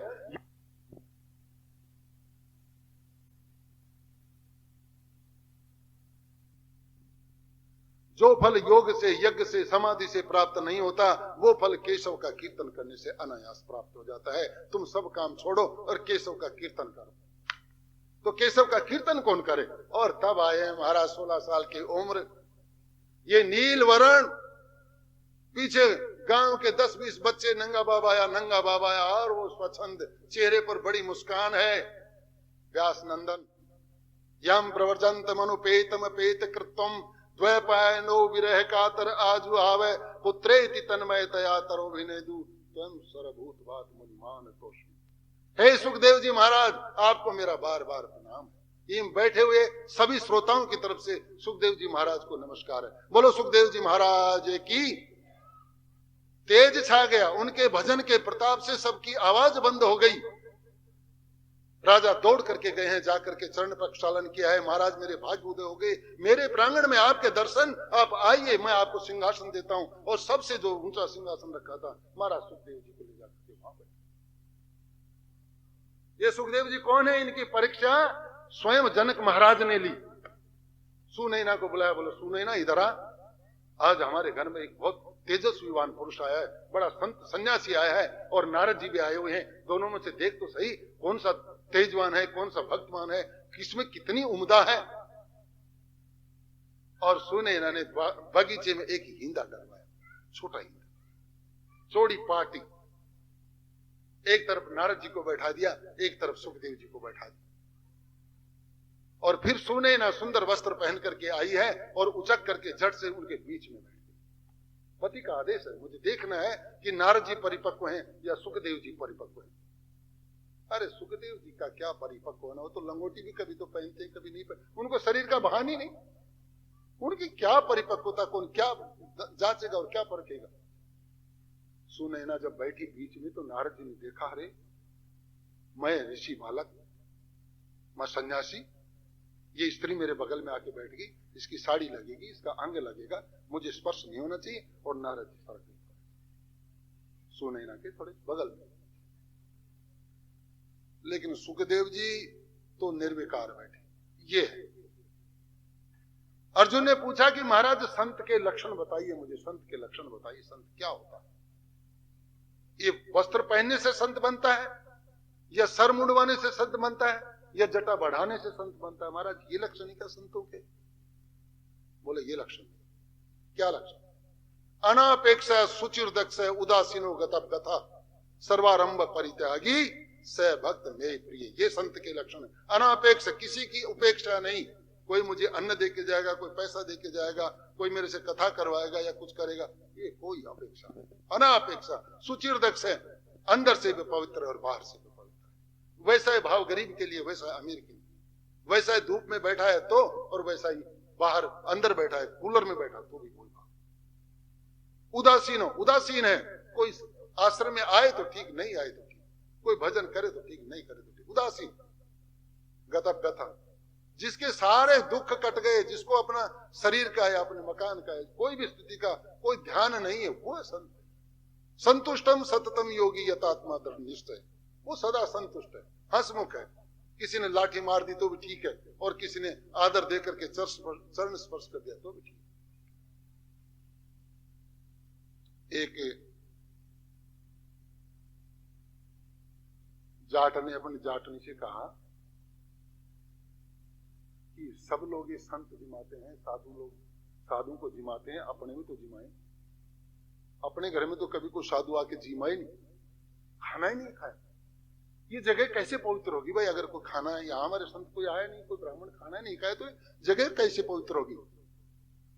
जो फल योग से, यज्ञ से, समाधि से प्राप्त नहीं होता, वो फल केशव का कीर्तन करने से अनायास प्राप्त हो जाता है। तुम सब काम छोड़ो और केशव का कीर्तन करो। तो केशव का कीर्तन कौन करे। और तब आए महाराज 16 साल की उम्र, ये नील वरण, पीछे गांव के 10-20 बच्चे, नंगा बाबा आया, और वो स्वच्छंद चेहरे पर बड़ी मुस्कान है। व्यास नंदन यम प्रवर्जंत मनुपेतम पेत कृतम द्वैपायनो विरह कातर आजु आवे पुत्रेति तन्मय तया तरोभिनेदु त्वं सर्वभूत बात मुनिमान तोष। हे सुखदेव जी महाराज, आपको मेरा बार बार प्रणाम है। इन बैठे हुए सभी श्रोताओं की तरफ से सुखदेव जी महाराज को नमस्कार है। बोलो सुखदेव जी महाराज की। तेज छा गया, उनके भजन के प्रताप से सबकी आवाज बंद हो गई। राजा दौड़ करके गए हैं, जाकर के चरण प्रक्षालन किया है। महाराज मेरे भाग्य उदय हो गए, मेरे प्रांगण में आपके दर्शन, आप आइए, मैं आपको सिंहासन देता हूं। और सबसे जो ऊंचा सिंहासन रखा था महाराज सुखदेव जी को ले जाकर के वहां बैठे। ये सुखदेव जी कौन है, इनकी परीक्षा स्वयं जनक महाराज ने ली। सुनैना को बुलाया, बोलो सुनैना इधर आ, आज हमारे घर में एक बहुत तेजस्वीवान पुरुष आया है, बड़ा संत सन्यासी आया है, और नारद जी भी आए हुए हैं। दोनों में से देख तो सही कौन सा तेजवान है, कौन सा भक्तवान है, किसमें कितनी उम्दा है। और सुनैना ने बगीचे में एक हिंदा डलवाया, छोटा हिंदा, चौड़ी पार्टी। एक तरफ नारद जी को बैठा दिया, एक तरफ सुखदेव जी को बैठा दिया। और फिर सुनैना सुंदर वस्त्र पहन करके आई है और उचक करके झट से उनके बीच में बैठ गई। पति का आदेश है, मुझे देखना है कि नारद जी परिपक्व हैं या सुखदेव जी परिपक्व हैं। अरे सुखदेव जी का क्या परिपक्व होना, वो तो लंगोटी भी कभी तो पहनते कभी नहीं पहनते, उनको शरीर का भान ही नहीं। उनकी क्या परिपक्वता, कौन क्या जांचेगा और क्या परखेगा। सुनैना जब बैठी बीच में तो नारद जी ने देखा, अरे मैं ऋषि बालक, मैं सन्यासी, ये स्त्री मेरे बगल में आके बैठ गई, इसकी साड़ी लगेगी, इसका अंग लगेगा, मुझे स्पर्श नहीं होना चाहिए। और नारद जी फर्क नहीं पड़े, सुनैना के थोड़े बगल में। लेकिन सुखदेव जी तो निर्विकार बैठे। ये है। अर्जुन ने पूछा कि महाराज संत के लक्षण बताइए, मुझे संत के लक्षण बताइए, संत क्या होता है। ये वस्त्र पहनने से संत बनता है, या सर मुंडवाने से संत बनता है, या जटा बढ़ाने से संत बनता है। महाराज ये लक्षण ही क्या संतों के। बोले ये लक्षण। क्या लक्षण। अनापेक्ष सुचिर दक्ष उदासीनो गतप गथा सर्वारंभ परित्यागी स भक्त में प्रिय। ये संत के लक्षण है। अनापेक्ष, किसी की उपेक्षा नहीं। कोई मुझे अन्न दे के जाएगा, कोई पैसा दे के जाएगा, कोई मेरे से कथा करवाएगा या कुछ करेगा, ये कोई अपेक्षा नहीं। अनापेक्षा। सुचिर दक्ष है, अंदर से भी पवित्र है और बाहर से भी पवित्र है। वैसा ही भाव गरीब के लिए, वैसा है अमीर के लिए, वैसा ही धूप में बैठा है तो, और वैसा ही बाहर अंदर बैठा है कूलर में बैठा तो भी कोई भाव। उदासीन है, कोई आश्रम में आए तो ठीक, नहीं आए तो ठीक, कोई भजन करे तो ठीक, नहीं करे तो ठीक, उदासीन। गथा जिसके सारे दुख कट गए, जिसको अपना शरीर का है, अपने मकान का है, कोई भी स्थिति का कोई ध्यान नहीं है, वो है संत। संतुष्टम सततम योगी यतात्मा दृढ़ निश्चय, वो सदा संतुष्ट है, हंसमुख है। किसी ने लाठी मार दी तो भी ठीक है, और किसी ने आदर दे करके चरण स्पर्श कर दिया तो भी ठीक। एक जाट ने अपनी जाटनी से कहा कि सब लोग ये संत जिमाते हैं, साधु को जिमाते हैं, अपने में तो जिमाए। अपने घर में तो कभी कोई साधु आके जिमा ही नहीं, खाना ही नहीं खाया। ये जगह कैसे पवित्र होगी भाई? अगर कोई खाना है, यहाँ हमारे संत कोई आया नहीं, कोई ब्राह्मण खाना नहीं खाया, तो जगह कैसे पवित्र होगी?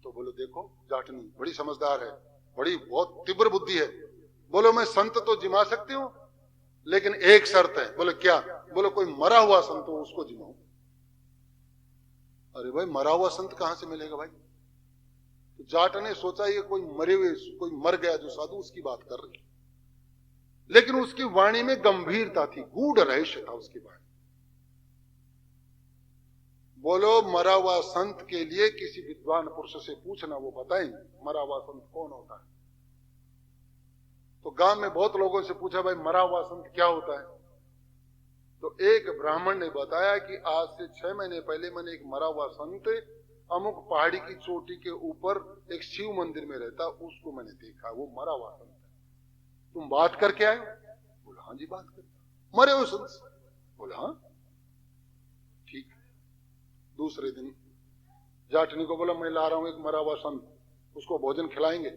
तो बोलो देखो जाटनी बड़ी समझदार है, बड़ी बहुत तीव्र बुद्धि है। बोलो मैं संत तो जिमा सकती हूँ, लेकिन एक शर्त है। बोले क्या? बोलो कोई मरा हुआ संत हो उसको जिमाओ। अरे भाई मरा हुआ संत कहां से मिलेगा भाई? तो जाट ने सोचा ये कोई मरे हुए, कोई मर गया जो साधु, उसकी बात कर रही। लेकिन उसकी वाणी में गंभीरता थी, गूढ़ रहस्य था उसकी वाणी। बोलो मरा हुआ संत के लिए किसी विद्वान पुरुष से पूछना, वो बताएंगे मरा हुआ संत कौन होता है। तो गांव में बहुत लोगों से पूछा भाई मरा हुआ संत क्या होता है? तो एक ब्राह्मण ने बताया कि आज से 6 महीने पहले मैंने एक मरा हुआ संत अमुक पहाड़ी की चोटी के ऊपर एक शिव मंदिर में रहता, उसको मैंने देखा, वो मरा हुआ संत है। तुम बात करके आए? बोला हाँ जी बात करके। मरे हुए संत? बोला हाँ ठीक। दूसरे दिन जाटनी को बोला मैं ला रहा हूं एक मरा हुआ संत, उसको भोजन खिलाएंगे।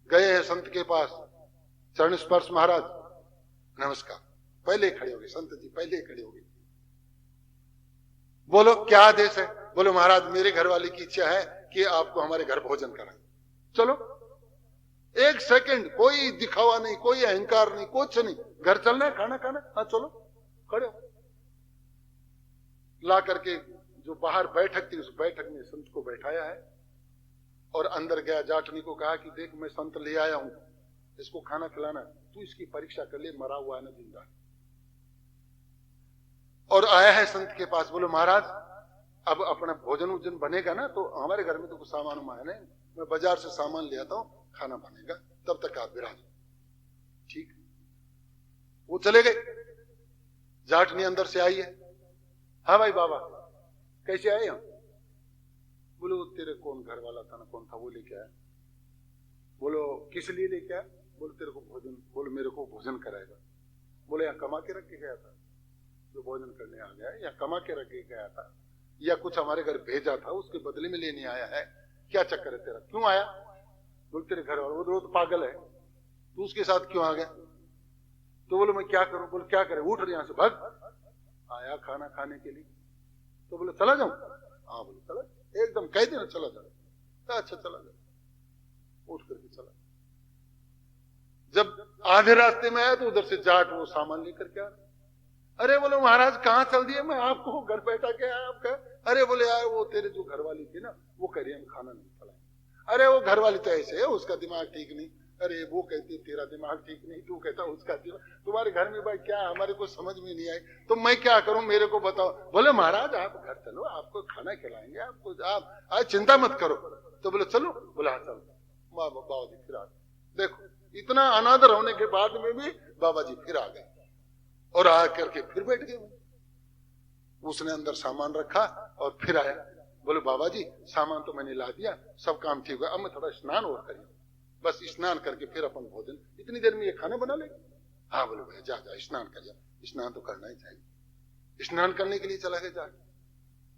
गए हैं संत के पास, चरण स्पर्श, महाराज नमस्कार। पहले खड़े हो गए संत जी, पहले खड़े हो गए। बोलो क्या आदेश है? बोलो महाराज मेरे घर वाले की इच्छा है कि आपको हमारे घर भोजन कराएं। चलो, एक सेकंड, कोई दिखावा नहीं, कोई अहंकार नहीं, कुछ नहीं, घर चलना है, खाना खाना, हाँ चलो खड़े हो। ला करके जो बाहर बैठक थी उस बैठक में संत को बैठाया है, और अंदर गया, जाटनी को कहा कि देख मैं संत ले आया हूं, इसको खाना खिलाना, तू इसकी परीक्षा कर ले, मरा हुआ है ना जिंदा है। और आया है संत के पास। बोलो महाराज अब अपना भोजन वोजन बनेगा ना, तो हमारे घर में तो कुछ सामान है नहीं, मैं बाजार से सामान ले आता हूं, खाना बनेगा, तब तक आप विराज। ठीक, वो चले गए। जाटनी अंदर से आई है, हाँ भाई बाबा कैसे आए हम? बोलो तेरे कौन घर वाला था ना, कौन था वो लेके आया। बोलो किस लिए लेके आया? बोलो तेरे को भोजन, बोलो मेरे को भोजन कराएगा। बोले यहाँ कमा के रख के गया था, जो भोजन करने आ गया, या कमा के रख के गया था, या कुछ हमारे घर भेजा था उसके बदले में लेने आया है, क्या चक्कर है तेरा, क्यों आया? बोल तेरे घर वाला, वो तो पागल है, तू उसके साथ क्यों आ गया? तो बोलो मैं क्या करूं? बोलो क्या करे, उठ यहां से, भाग। आया खाना खाने के लिए, तो बोले चला जाऊं? हाँ बोले चला, एकदम कह देना चला जाओ। अच्छा चला जाओ, उठ करके चला। जब आधे रास्ते में आया तो उधर से जाट वो सामान लेकर के आ। अरे बोले महाराज कहाँ चल दिए? मैं आपको घर बैठा के आया आपका। अरे बोले यार वो तेरे जो घरवाली थी ना, वो कह रही हम खाना नहीं खिलाएंगे। अरे वो घरवाली तो ऐसे है, उसका दिमाग ठीक नहीं। अरे वो कहती तेरा दिमाग ठीक नहीं, तू कहता उसका दिमाग, तुम्हारे घर में भाई क्या हमारे को समझ में नहीं आई, तो मैं क्या करूं, मेरे को बताओ। बोले महाराज आप घर चलो, आपको खाना खिलाएंगे, आपको आप आज चिंता मत करो। तो बोले चलो, बोला हाँ चलो। बाबा जी फिर आ गए। देखो इतना अनादर होने के बाद में भी बाबा जी फिर आ गए, और आ करके फिर बैठ गए। उसने अंदर सामान रखा और फिर आया। बोले बाबा जी सामान तो मैंने ला दिया, सब काम ठीक हुआ, अब मैं थोड़ा स्नान और करिए, बस स्नान करके फिर अपन भोजन, इतनी देर में ये खाना बना ले। हाँ बोले भैया जा जा स्नान कर जा, स्नान तो करना ही चाहिए। स्नान करने के लिए चला गया जाट।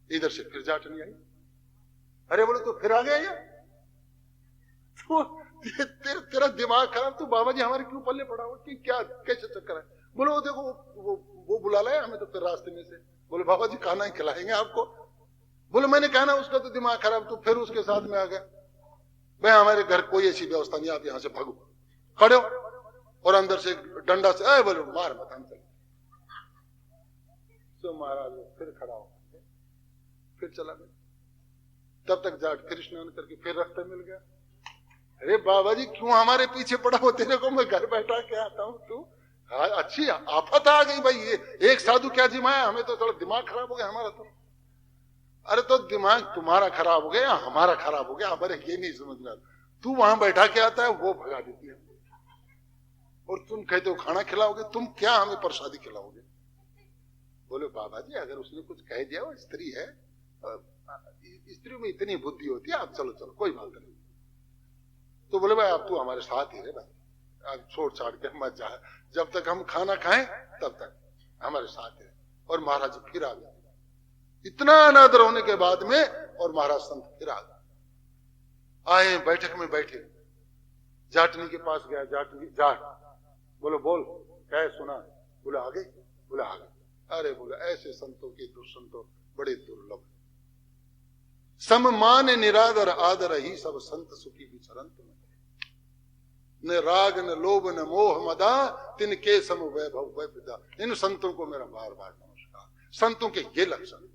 इधर से फिर जाट नहीं आई। अरे बोले तो फिर आ गया यार, तो तेरा दिमाग खराब, तो बाबा जी हमारे क्यों पल्ले पड़ा हो कि क्या कैसे चक्कर है? बोलो वो देखो वो बुला लाया हमें तो फिर रास्ते में से। बोले बाबा जी खाना ही खिलाएंगे आपको। बोले मैंने कहा ना उसका तो दिमाग खराब, तो फिर उसके साथ में आ गया। भाई हमारे घर कोई ऐसी व्यवस्था नहीं, आप यहां से भागो, खड़े हो। और अंदर से डंडा से आए बोले मार मत हम चले। तो महाराज फिर खड़ा हो फिर चला गया। तब तक जाट फिर स्नान करके फिर रास्ते मिल गया। अरे बाबा जी क्यों हमारे पीछे पड़ा हो, तेरे को मैं घर बैठा के आता हूं, तू अच्छी आफत आ गई भाई, ये एक साधु क्या जिमाया, हमें तो थोड़ा दिमाग खराब हो गया हमारा तो। अरे तो दिमाग तुम्हारा खराब हो गया, हमारा खराब हो गया, हमारे ये नहीं समझ में आता। तू वहां बैठा के आता है, वो भगा देती है, और तुम कहते हो खाना खिलाओगे, तुम क्या हमें प्रसादी खिलाओगे। बोले बाबा जी अगर उसने कुछ कह दिया, वो स्त्री है, स्त्री में इतनी बुद्धि होती है, आप चलो चलो कोई बात नहीं। तो बोले भाई अब तू हमारे साथ ही रहे भाई, अब छोड़ छाड़ के मत जा, जब तक हम खाना खाएं तब तक हमारे साथ है। और महाराज फिर आ गए, इतना अनादर होने के बाद में, और महाराज संत फिर आ गए। आए बैठक में बैठे, जाटनी के पास गया, जाटनी जाट बोलो बोल क्या है सुना, बोले आ गए, बोले आ गए। अरे बोले ऐसे संतों के दुर्संतों बड़े दुर्लभ, सम्मान निरादर आदर ही सब संत सुखी विचरंत में, न राग न लोभ न मोह मदा तिनके सम वैभव वैविदा। इन संतों को मेरा बार बार नमस्कार। संतों के ये लक्षण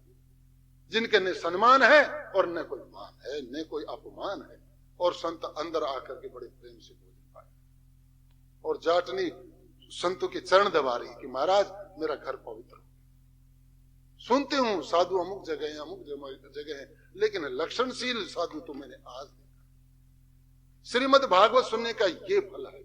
जिनके न सम्मान है और न कोई मान है, न कोई अपमान है, और संत अंदर आकर के बड़े प्रेम से भोजन पाए। और जाटनी संतों के चरण दबा रही कि महाराज मेरा घर पवित्र हो। सुनते हूं साधु अमुक जगह अमुक जगह है, लेकिन लक्षणशील साधु तो मैंने आज देखा। श्रीमद् भागवत सुनने का ये फल है।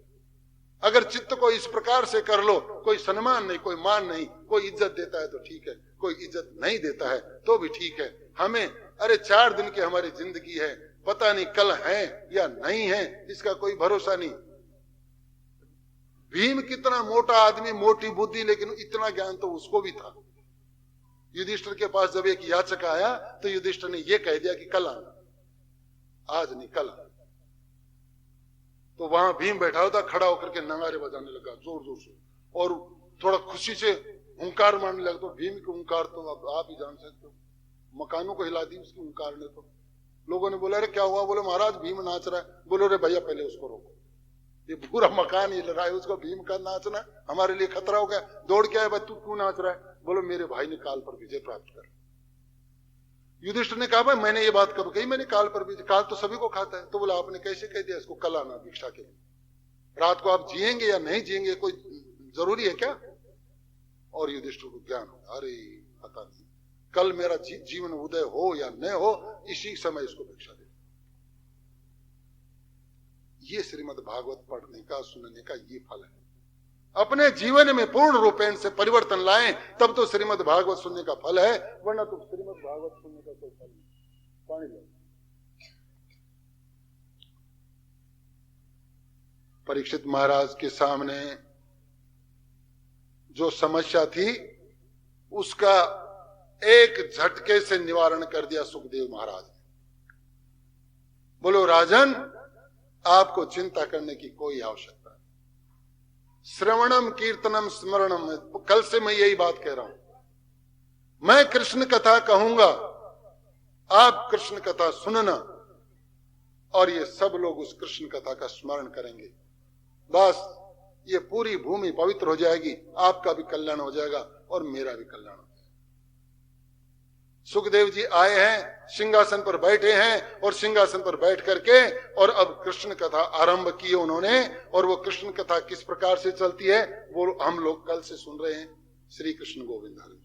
अगर चित्त को इस प्रकार से कर लो, कोई सम्मान नहीं, कोई मान नहीं, कोई इज्जत देता है तो ठीक है, कोई इज्जत नहीं देता है तो भी ठीक है। हमें अरे 4 दिन की हमारी जिंदगी है, पता नहीं कल है या नहीं है, इसका कोई भरोसा नहीं। भीम कितना मोटा आदमी, मोटी बुद्धि, लेकिन इतना ज्ञान तो उसको भी था। युधिष्ठिर के पास जब एक याचक आया तो युधिष्ठिर ने यह कह दिया कि कल आना, आज नहीं कल आना। तो वहां भीम बैठा होता, खड़ा होकर के नगारे बजाने लगा जोर जोर से, और थोड़ा खुशी से हुंकार मारने लगा। तो भीम की हुंकार तो अब आप ही जान सकते हो, मकानों को हिला दी उसकी हुंकार ने। तो लोगों ने बोला अरे क्या हुआ, बोले महाराज भीम नाच रहा है। बोलो रे भैया पहले उसको रोको, ये पूरा मकान हिल रहा है, उसको भीम का नाचना हमारे लिए खतरा हो गया। दौड़ के आए, भाई तू क्यों नाच रहा है। बोलो मेरे भाई ने काल पर विजय प्राप्त कर। युधिष्ठिर ने कहा भाई मैंने ये बात कब कही, मैंने काल पर विजय, काल तो सभी को खाता है। तो बोला आपने कैसे कह दिया, इसको कल आना भिक्षा के लिए, रात को आप जिएंगे या नहीं जिएंगे कोई जरूरी है क्या। और युधिष्ठिर को ज्ञान हो, अरे पता नहीं कल मेरा जीवन उदय हो या न हो, इसी समय इसको भिक्षा दे। ये श्रीमद् भागवत पढ़ने का सुनने का ये फल है। अपने जीवन में पूर्ण रूपेण से परिवर्तन लाएं, तब तो श्रीमद् भागवत सुनने का फल है, वरना तो श्रीमद् भागवत सुनने का कोई फल नहीं। पानी लो। परीक्षित महाराज के सामने जो समस्या थी उसका एक झटके से निवारण कर दिया सुखदेव महाराज ने। बोलो राजन आपको चिंता करने की कोई आवश्यकता नहीं। श्रवणम कीर्तनम स्मरणम, कल से मैं यही बात कह रहा हूं। मैं कृष्ण कथा कहूंगा, आप कृष्ण कथा सुनना, और ये सब लोग उस कृष्ण कथा का स्मरण करेंगे। बस ये पूरी भूमि पवित्र हो जाएगी, आपका भी कल्याण हो जाएगा और मेरा भी कल्याण हो जाएगा। सुखदेव जी आए हैं, सिंहासन पर बैठे हैं, और सिंहासन पर बैठ करके और अब कृष्ण कथा आरंभ की है उन्होंने। और वो कृष्ण कथा किस प्रकार से चलती है वो हम लोग कल से सुन रहे हैं। श्री कृष्ण गोविंद हरि।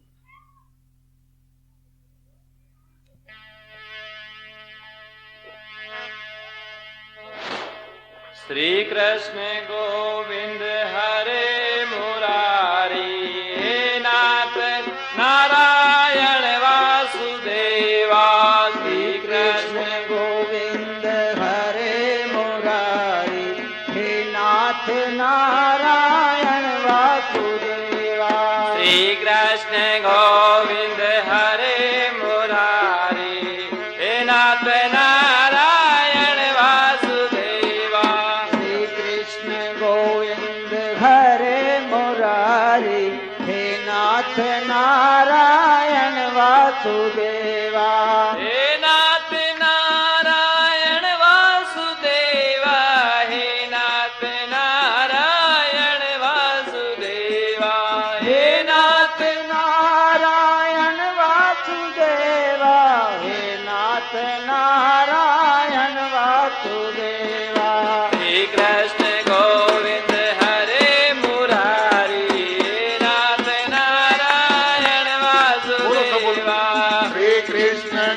श्री कृष्ण गोविंद हरे मुरारी, हे नाथ नारायण वासुदेवा। श्री कृष्ण गोविंद हरे मुरारी, हे नाथ नारायण वासुदेवा। श्री कृष्ण गोविंद हरे मुरारी, हे नाथ नारायण वासुदेवा। श्री कृष्ण गोविंद हरे मुरारी, हे नाथ नारायण वासुदेवा। हे नाथ नारायण वासुदेवा, हे नाथ नारायण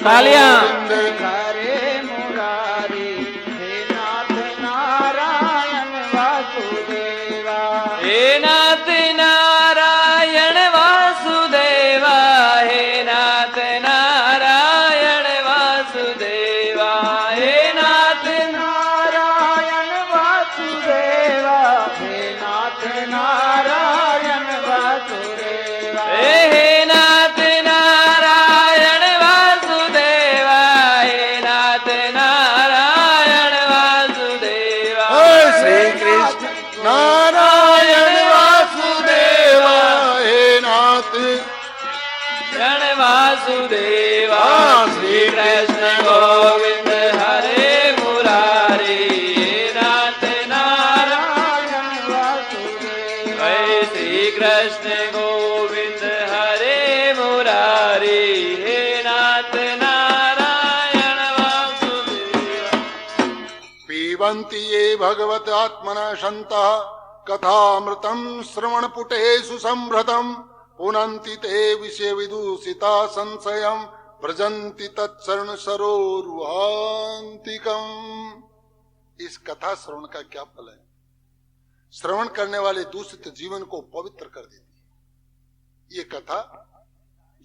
तालियां। गोविंद हरे मुरारी हे नाथ नारायण वासुदेवा। हे नाथ नारायण वासुदेवा, हे नाथ नारायण वासुदेवा, हे नाथ नारायण वासुदेवा, हे नाथ नारायण वासुदेवा। हे नाथ नारायण वासुदेवा, हे नाथ नारायण वासुदेवा। श्री कृष्ण नारायण वासुदेवा हे नाथ रण वासुदेवा। श्री कृष्ण गोविंद हरे मुरारी, हे नाथ नारायण वासुदेवा। श्री कृष्ण गोविंद हरे मुरारी, हे नाथ नारायण वासुदेवा। पीबन्ति ये भगवत आत्मना शन्तः कथामृतं श्रवणपुटेषु संभृतं पुनन्ति ते विषय विदूषिता संशयं व्रजन्ति तत्चरण सरोरुहान्तिकम्। इस कथा श्रवण का क्या फल है? श्रवण करने वाले दूषित जीवन को पवित्र कर देती है ये कथा।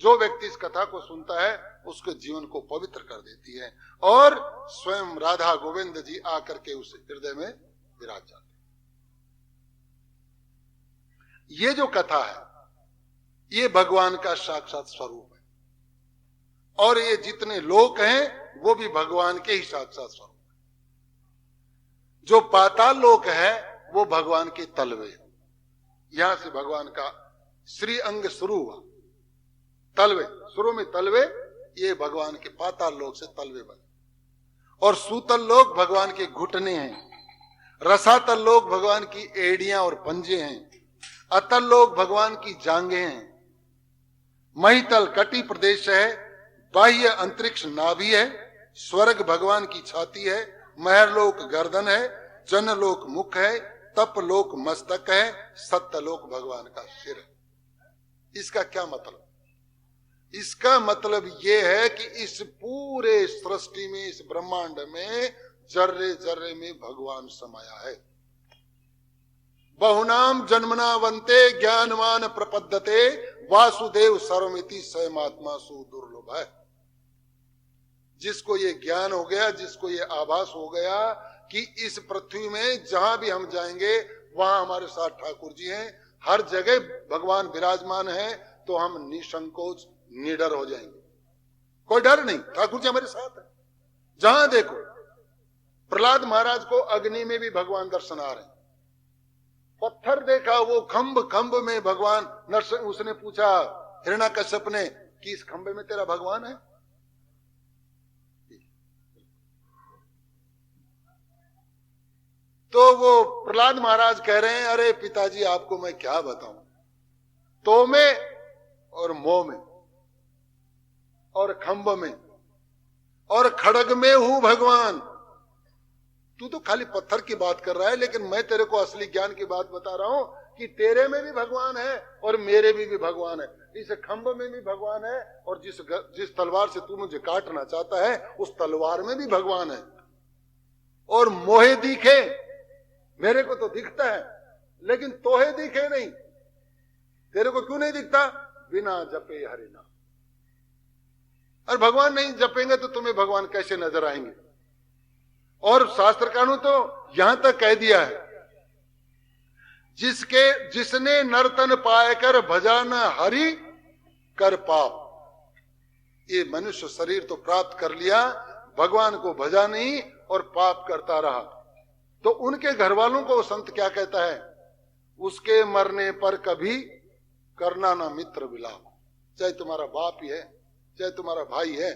जो व्यक्ति इस कथा को सुनता है उसके जीवन को पवित्र कर देती है और स्वयं राधा गोविंद जी आकर के उस हृदय में विराज जाते हैं। ये जो कथा है ये भगवान का साक्षात स्वरूप है और ये जितने लोक हैं वो भी भगवान के ही साक्षात स्वरूप है। जो पाताल लोक है वो भगवान के तलवे है। यहां से भगवान का श्री अंग शुरू हुआ। तलवे, शुरू में तलवे, ये भगवान के पाताल लोक से तलवे बने। और सूतल लोक भगवान के घुटने हैं। रसातल लोक भगवान की एड़ियां और पंजे हैं। अतल लोक भगवान की जांघें हैं। महितल कटी प्रदेश है। बाह्य अंतरिक्ष नाभि है। स्वर्ग भगवान की छाती है। महरलोक गर्दन है। जनलोक मुख है। तपलोक मस्तक है। सत्यलोक भगवान का सिर है। इसका क्या मतलब? इसका मतलब यह है कि इस पूरे सृष्टि में, इस ब्रह्मांड में जर्रे जर्रे में भगवान समाया है। बहुनाम जन्मना वंते ज्ञानवान प्रपद्यते वासुदेव सर्वमिति स्वयमात्मा सुदुर्लभ है। जिसको ये ज्ञान हो गया, जिसको ये आभास हो गया कि इस पृथ्वी में जहां भी हम जाएंगे वहां हमारे साथ ठाकुर जी हैं, हर जगह भगवान विराजमान है, तो हम निसंकोच निडर हो जाएंगे। कोई डर नहीं, ठाकुर जी हमारे साथ है। जहां देखो, प्रहलाद महाराज को अग्नि में भी भगवान दर्शन आ रहे हैं। पत्थर देखा, वो खंभ में भगवान नरसिंह। उसने पूछा हिरण्याकश्यप ने कि इस खंभे में तेरा भगवान है? तो वो प्रहलाद महाराज कह रहे हैं, अरे पिताजी आपको मैं क्या बताऊं, तो में और मोह में और खंभ में और खड़ग में हूं भगवान। तू तो खाली पत्थर की बात कर रहा है, लेकिन मैं तेरे को असली ज्ञान की बात बता रहा हूं कि तेरे में भी भगवान है और मेरे में भी भगवान है। इस खंभ में भी भगवान है और जिस तलवार से तू मुझे काटना चाहता है उस तलवार में भी भगवान है। और मोहे दिखे, मेरे को तो दिखता है लेकिन तोहे दिखे नहीं। तेरे को क्यों नहीं दिखता? बिना जपे हरि नाम। और भगवान नहीं जपेंगे तो तुम्हें भगवान कैसे नजर आएंगे? और शास्त्र कानून तो यहां तक कह दिया है, जिसने नर्तन पाए कर भजन हरि कर पाप। ये मनुष्य शरीर तो प्राप्त कर लिया, भगवान को भजा नहीं और पाप करता रहा। तो उनके घर वालों को संत क्या कहता है? उसके मरने पर कभी करना ना मित्र विलाप। चाहे तुम्हारा बाप ही है, चाहे तुम्हारा भाई है,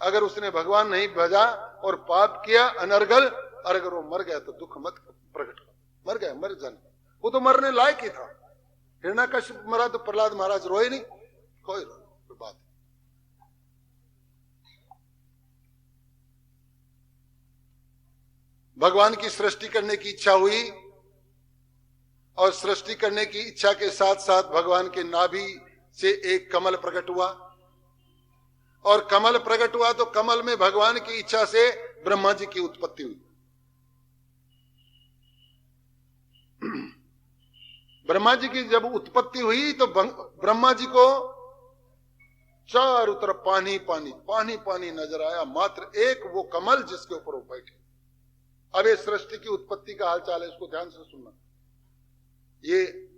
अगर उसने भगवान नहीं भजा और पाप किया अनर्गल, और अगर वो मर गया तो दुख मत प्रकट कर। मर गया, मर जाने, वो तो मरने लायक ही था। हिरण्याकश्यप मरा तो प्रहलाद महाराज रोए नहीं? कोई बात। भगवान की सृष्टि करने की इच्छा हुई और सृष्टि करने की इच्छा के साथ साथ भगवान के नाभि से एक कमल प्रकट हुआ और कमल प्रकट हुआ तो कमल में भगवान की इच्छा से ब्रह्मा जी की उत्पत्ति हुई। ब्रह्मा जी की जब उत्पत्ति हुई तो ब्रह्मा जी को चारों तरफ पानी पानी पानी पानी नजर आया, मात्र एक वो कमल जिसके ऊपर वो बैठे। अब ये सृष्टि की उत्पत्ति का हालचाल है, इसको ध्यान से सुनना। ये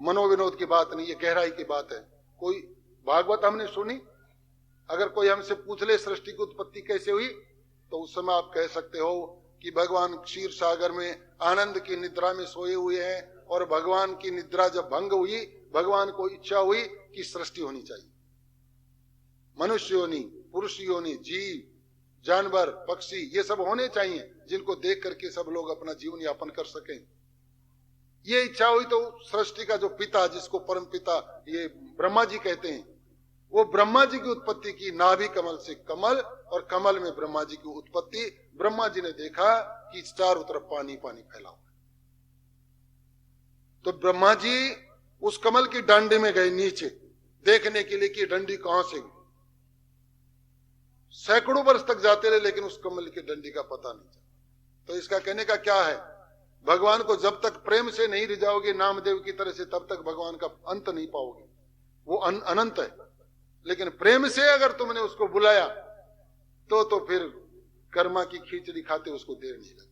मनोविनोद की बात नहीं, ये गहराई की बात है। कोई भागवत हमने सुनी, अगर कोई हमसे पूछ ले सृष्टि की उत्पत्ति कैसे हुई, तो उस समय आप कह सकते हो कि भगवान क्षीर सागर में आनंद की निद्रा में सोए हुए हैं, और भगवान की निद्रा जब भंग हुई, भगवान को इच्छा हुई कि सृष्टि होनी चाहिए। मनुष्य योनि, पुरुष योनि, जीव, जानवर, पक्षी, ये सब होने चाहिए जिनको देख करके सब लोग अपना जीवन यापन कर सकें। ये इच्छा हुई तो सृष्टि का जो पिता, जिसको परम पिता ये ब्रह्मा जी कहते हैं, वो ब्रह्मा जी की उत्पत्ति की। नाभि कमल से कमल, और कमल में ब्रह्मा जी की उत्पत्ति। ब्रह्मा जी ने देखा कि चारों तरफ पानी पानी फैला हुआ है, तो ब्रह्मा जी उस कमल की डंडी में गए नीचे देखने के लिए कि डंडी कहां से गई। सैकड़ों वर्ष तक जाते रहे, लेकिन उस कमल की डंडी का पता नहीं चला। तो इसका कहने का क्या है, भगवान को जब तक प्रेम से नहीं रिझाओगे नामदेव की तरह से, तब तक भगवान का अंत नहीं पाओगे। वो अनंत है, लेकिन प्रेम से अगर तुमने उसको बुलाया तो फिर कर्मा की खिचड़ी खाते उसको देर नहीं लगती,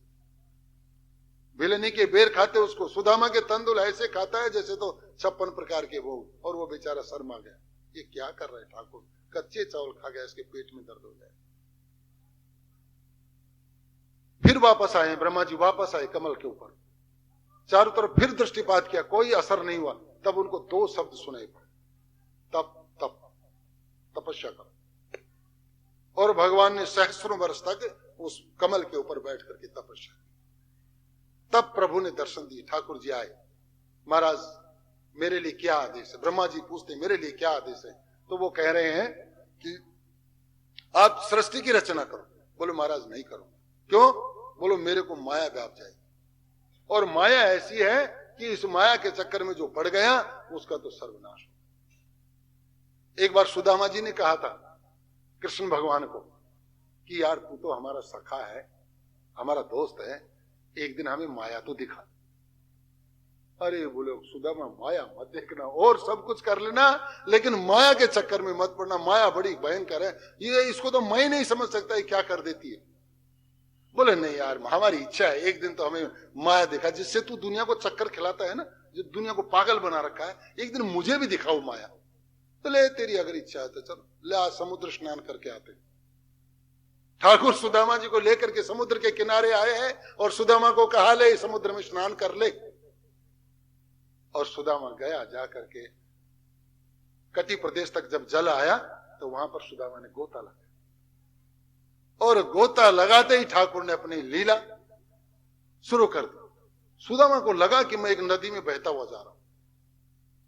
भिलनी के बेर खाते उसको। सुदामा के तंदुल ऐसे खाता है जैसे तो 56 प्रकार के भोग, और वो बेचारा शर्मा गया, ये क्या कर रहे ठाकुर, कच्चे चावल खा गया, इसके पेट में दर्द हो जाए। फिर वापस आए ब्रह्मा जी, वापस आए कमल के ऊपर, चारों तरफ फिर दृष्टिपात किया, कोई असर नहीं हुआ। तब उनको 2 शब्द सुनाई पड़े, तप तप, तपस्या करो। और भगवान ने सहस्रों वर्ष तक उस कमल के ऊपर बैठ करके तपस्या की। तब प्रभु ने दर्शन दिए, ठाकुर जी आए, महाराज मेरे लिए क्या आदेश है। ब्रह्मा जी पूछते मेरे लिए क्या आदेश है, तो वो कह रहे हैं कि आप सृष्टि की रचना करो। बोलो महाराज नहीं करो। क्यों? बोलो मेरे को माया व्याप जाएगी, और माया ऐसी है कि इस माया के चक्कर में जो पड़ गया उसका तो सर्वनाश हो। एक बार सुदामा जी ने कहा था कृष्ण भगवान को कि यार तू तो हमारा सखा है, हमारा दोस्त है, एक दिन हमें माया तो दिखा। अरे बोले सुदामा माया मत देखना, और सब कुछ कर लेना, लेकिन माया के चक्कर में मत पड़ना, माया बड़ी भयंकर है, ये इसको तो मैं नहीं समझ सकता ये क्या कर देती है। बोले नहीं यार हमारी इच्छा है, एक दिन तो हमें माया दिखा, जिससे तू दुनिया को चक्कर खिलाता है ना, जो दुनिया को पागल बना रखा है, एक दिन मुझे भी दिखाओ माया। तो ले तेरी अगर इच्छा है तो चलो ले आज समुद्र स्नान करके आते। ठाकुर सुदामा जी को लेकर के समुद्र के किनारे आए हैं, और सुदामा को कहा ले समुद्र में स्नान कर ले। और सुदामा गया, जा करके कटी प्रदेश तक जब जल आया तो वहां पर सुदामा ने गोता लगाया, और गोता लगाते ही ठाकुर ने अपनी लीला शुरू कर दी। सुदामा को लगा कि मैं एक नदी में बहता हुआ जा रहा हूं,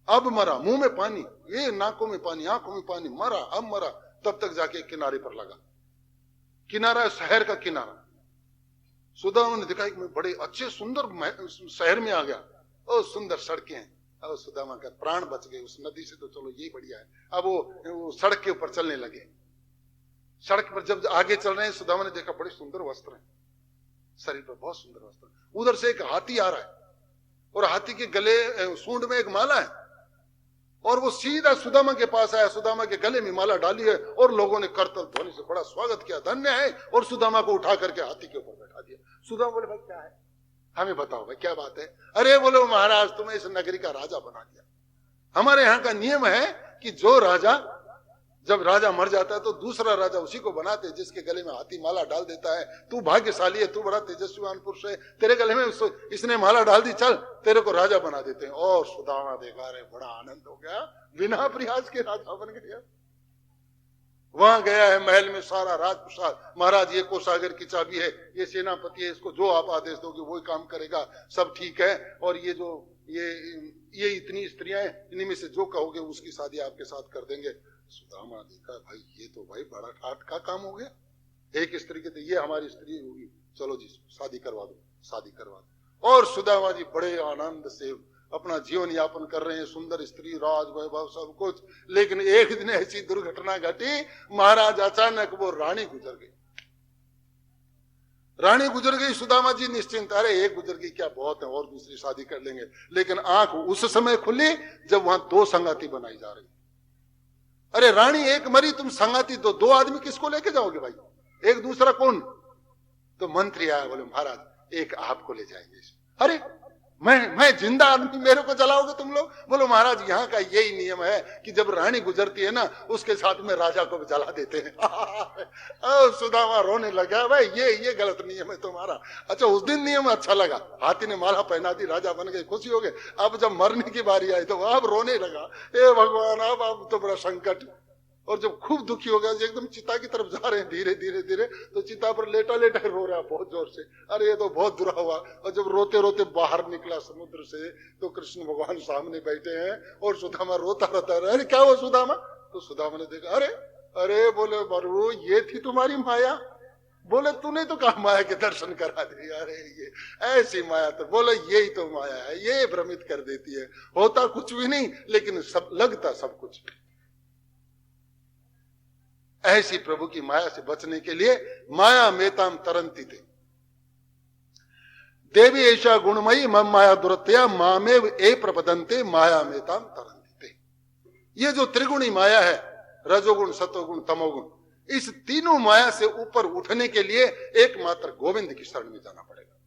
अब मरा, मुंह में पानी, ये नाकों में पानी, आंखों में पानी, मरा अब मरा। तब तक जाके किनारे पर लगा, किनारा शहर का किनारा। सुदामा ने देखा कि मैं बड़े अच्छे सुंदर शहर में आ गया, और सुंदर सड़कें हैं। अब सुदामा का प्राण बच गए उस नदी से, तो चलो ये बढ़िया है। अब वो सड़क के ऊपर चलने लगे। सड़क पर जब आगे चल रहे हैं, सुदामा ने देखा बड़े सुंदर वस्त्र हैं, शरीर पर बहुत सुंदर वस्त्र। उधर से एक हाथी आ रहा है, और हाथी के गले सूंड में एक माला है, और वो सीधा सुदामा के पास आया, सुदामा के गले में माला डाली है, और लोगों ने करतल ध्वनि से बड़ा स्वागत किया, धन्य है, और सुदामा को उठा करके हाथी के ऊपर बैठा दिया। सुदामा बोले भाई क्या है, हमें बताओ भाई क्या बात है। अरे बोलो महाराज तुम्हें इस नगरी का राजा बना दिया। हमारे यहाँ का नियम है कि जो राजा, जब राजा मर जाता है तो दूसरा राजा उसी को बनाते, जिसके गले में हाथी माला डाल देता है। तू भाग्यशाली है, तू बड़ा तेजस्वीवान पुरुष है, तेरे गले में इसने माला डाल दी, चल तेरे को राजा बना देते हैं। और सुदामा देखा रे बड़ा आनंद हो गया, बिना प्रयास के राजा बन गया। वहां गया है महल में सारा राजप्रसाद, महाराज ये कोषागर की चाबी है, ये सेनापति है, इसको जो आप आदेश दोगे वही काम करेगा, सब ठीक है। और ये जो ये इतनी स्त्रियां हैं, इन्हीं में से जो कहोगे उसकी शादी आपके साथ कर देंगे। सुदामा देखा भाई ये तो भाई बड़ा ठाट का काम हो गया, एक स्त्री के तो ये हमारी स्त्री होगी, चलो जी शादी करवा दो, शादी करवा दो। और सुदामा जी बड़े आनंद से अपना जीवन यापन कर रहे हैं, सुंदर स्त्री, राज वैभव सब कुछ। लेकिन एक दिन ऐसी दुर्घटना घटी, महाराज अचानक वो रानी गुजर गई। रानी गुजर गई, सुदामा जी निश्चिंत, अरे एक गुजर गई क्या बहुत है, और दूसरी शादी कर लेंगे। लेकिन आंख उस समय खुली जब वहां दो संगाती बनाई जा रही। अरे रानी एक मरी, तुम संगाती दो आदमी किसको लेके जाओगे भाई, एक दूसरा कौन। तो मंत्री आया, बोले महाराज एक आपको ले जाएंगे। अरे मैं जिंदा आदमी, मेरे को जलाओगे तुम लोग। बोलो महाराज यहाँ का यही नियम है कि जब रानी गुजरती है ना, उसके साथ में राजा को भी जला देते हैं। सुदामा रोने लगा, भाई ये गलत नियम है तुम्हारा। अच्छा उस दिन नियम अच्छा लगा, हाथी ने माला पहना दी, राजा बन गए, खुशी हो गए। अब जब मरने की बारी आई तो अब रोने लगा, हे भगवान अब तो बड़ा संकट। और जब खूब दुखी हो गया, एकदम चिता की तरफ जा रहे हैं धीरे धीरे धीरे, तो चिता पर लेटा लेटा रो रहा बहुत जोर से। अरे ये तो बहुत बुरा हुआ। और जब रोते रोते बाहर निकला समुद्र से, तो कृष्ण भगवान सामने बैठे हैं और सुदामा रोता रहता है। अरे क्या हुआ सुदामा। तो सुदामा ने देखा, अरे बोले बरु ये थी तुम्हारी माया। बोले तूने तो कहा माया के दर्शन करा दिए। अरे ये ऐसी माया, तो बोले यही तो माया है, ये भ्रमित कर देती है, होता कुछ भी नहीं लेकिन सब लगता सब कुछ। ऐसी प्रभु की माया से बचने के लिए माया मेताम तरंती थे। देवी ऐसा गुणमयी मम माया दुरत्या मामेव ए प्रपदंते माया मेताम तरंती थे। ये जो त्रिगुणी माया है, रजोगुण सतोगुण तमोगुण, इस तीनों माया से ऊपर उठने के लिए एकमात्र गोविंद की शरण में जाना पड़ेगा।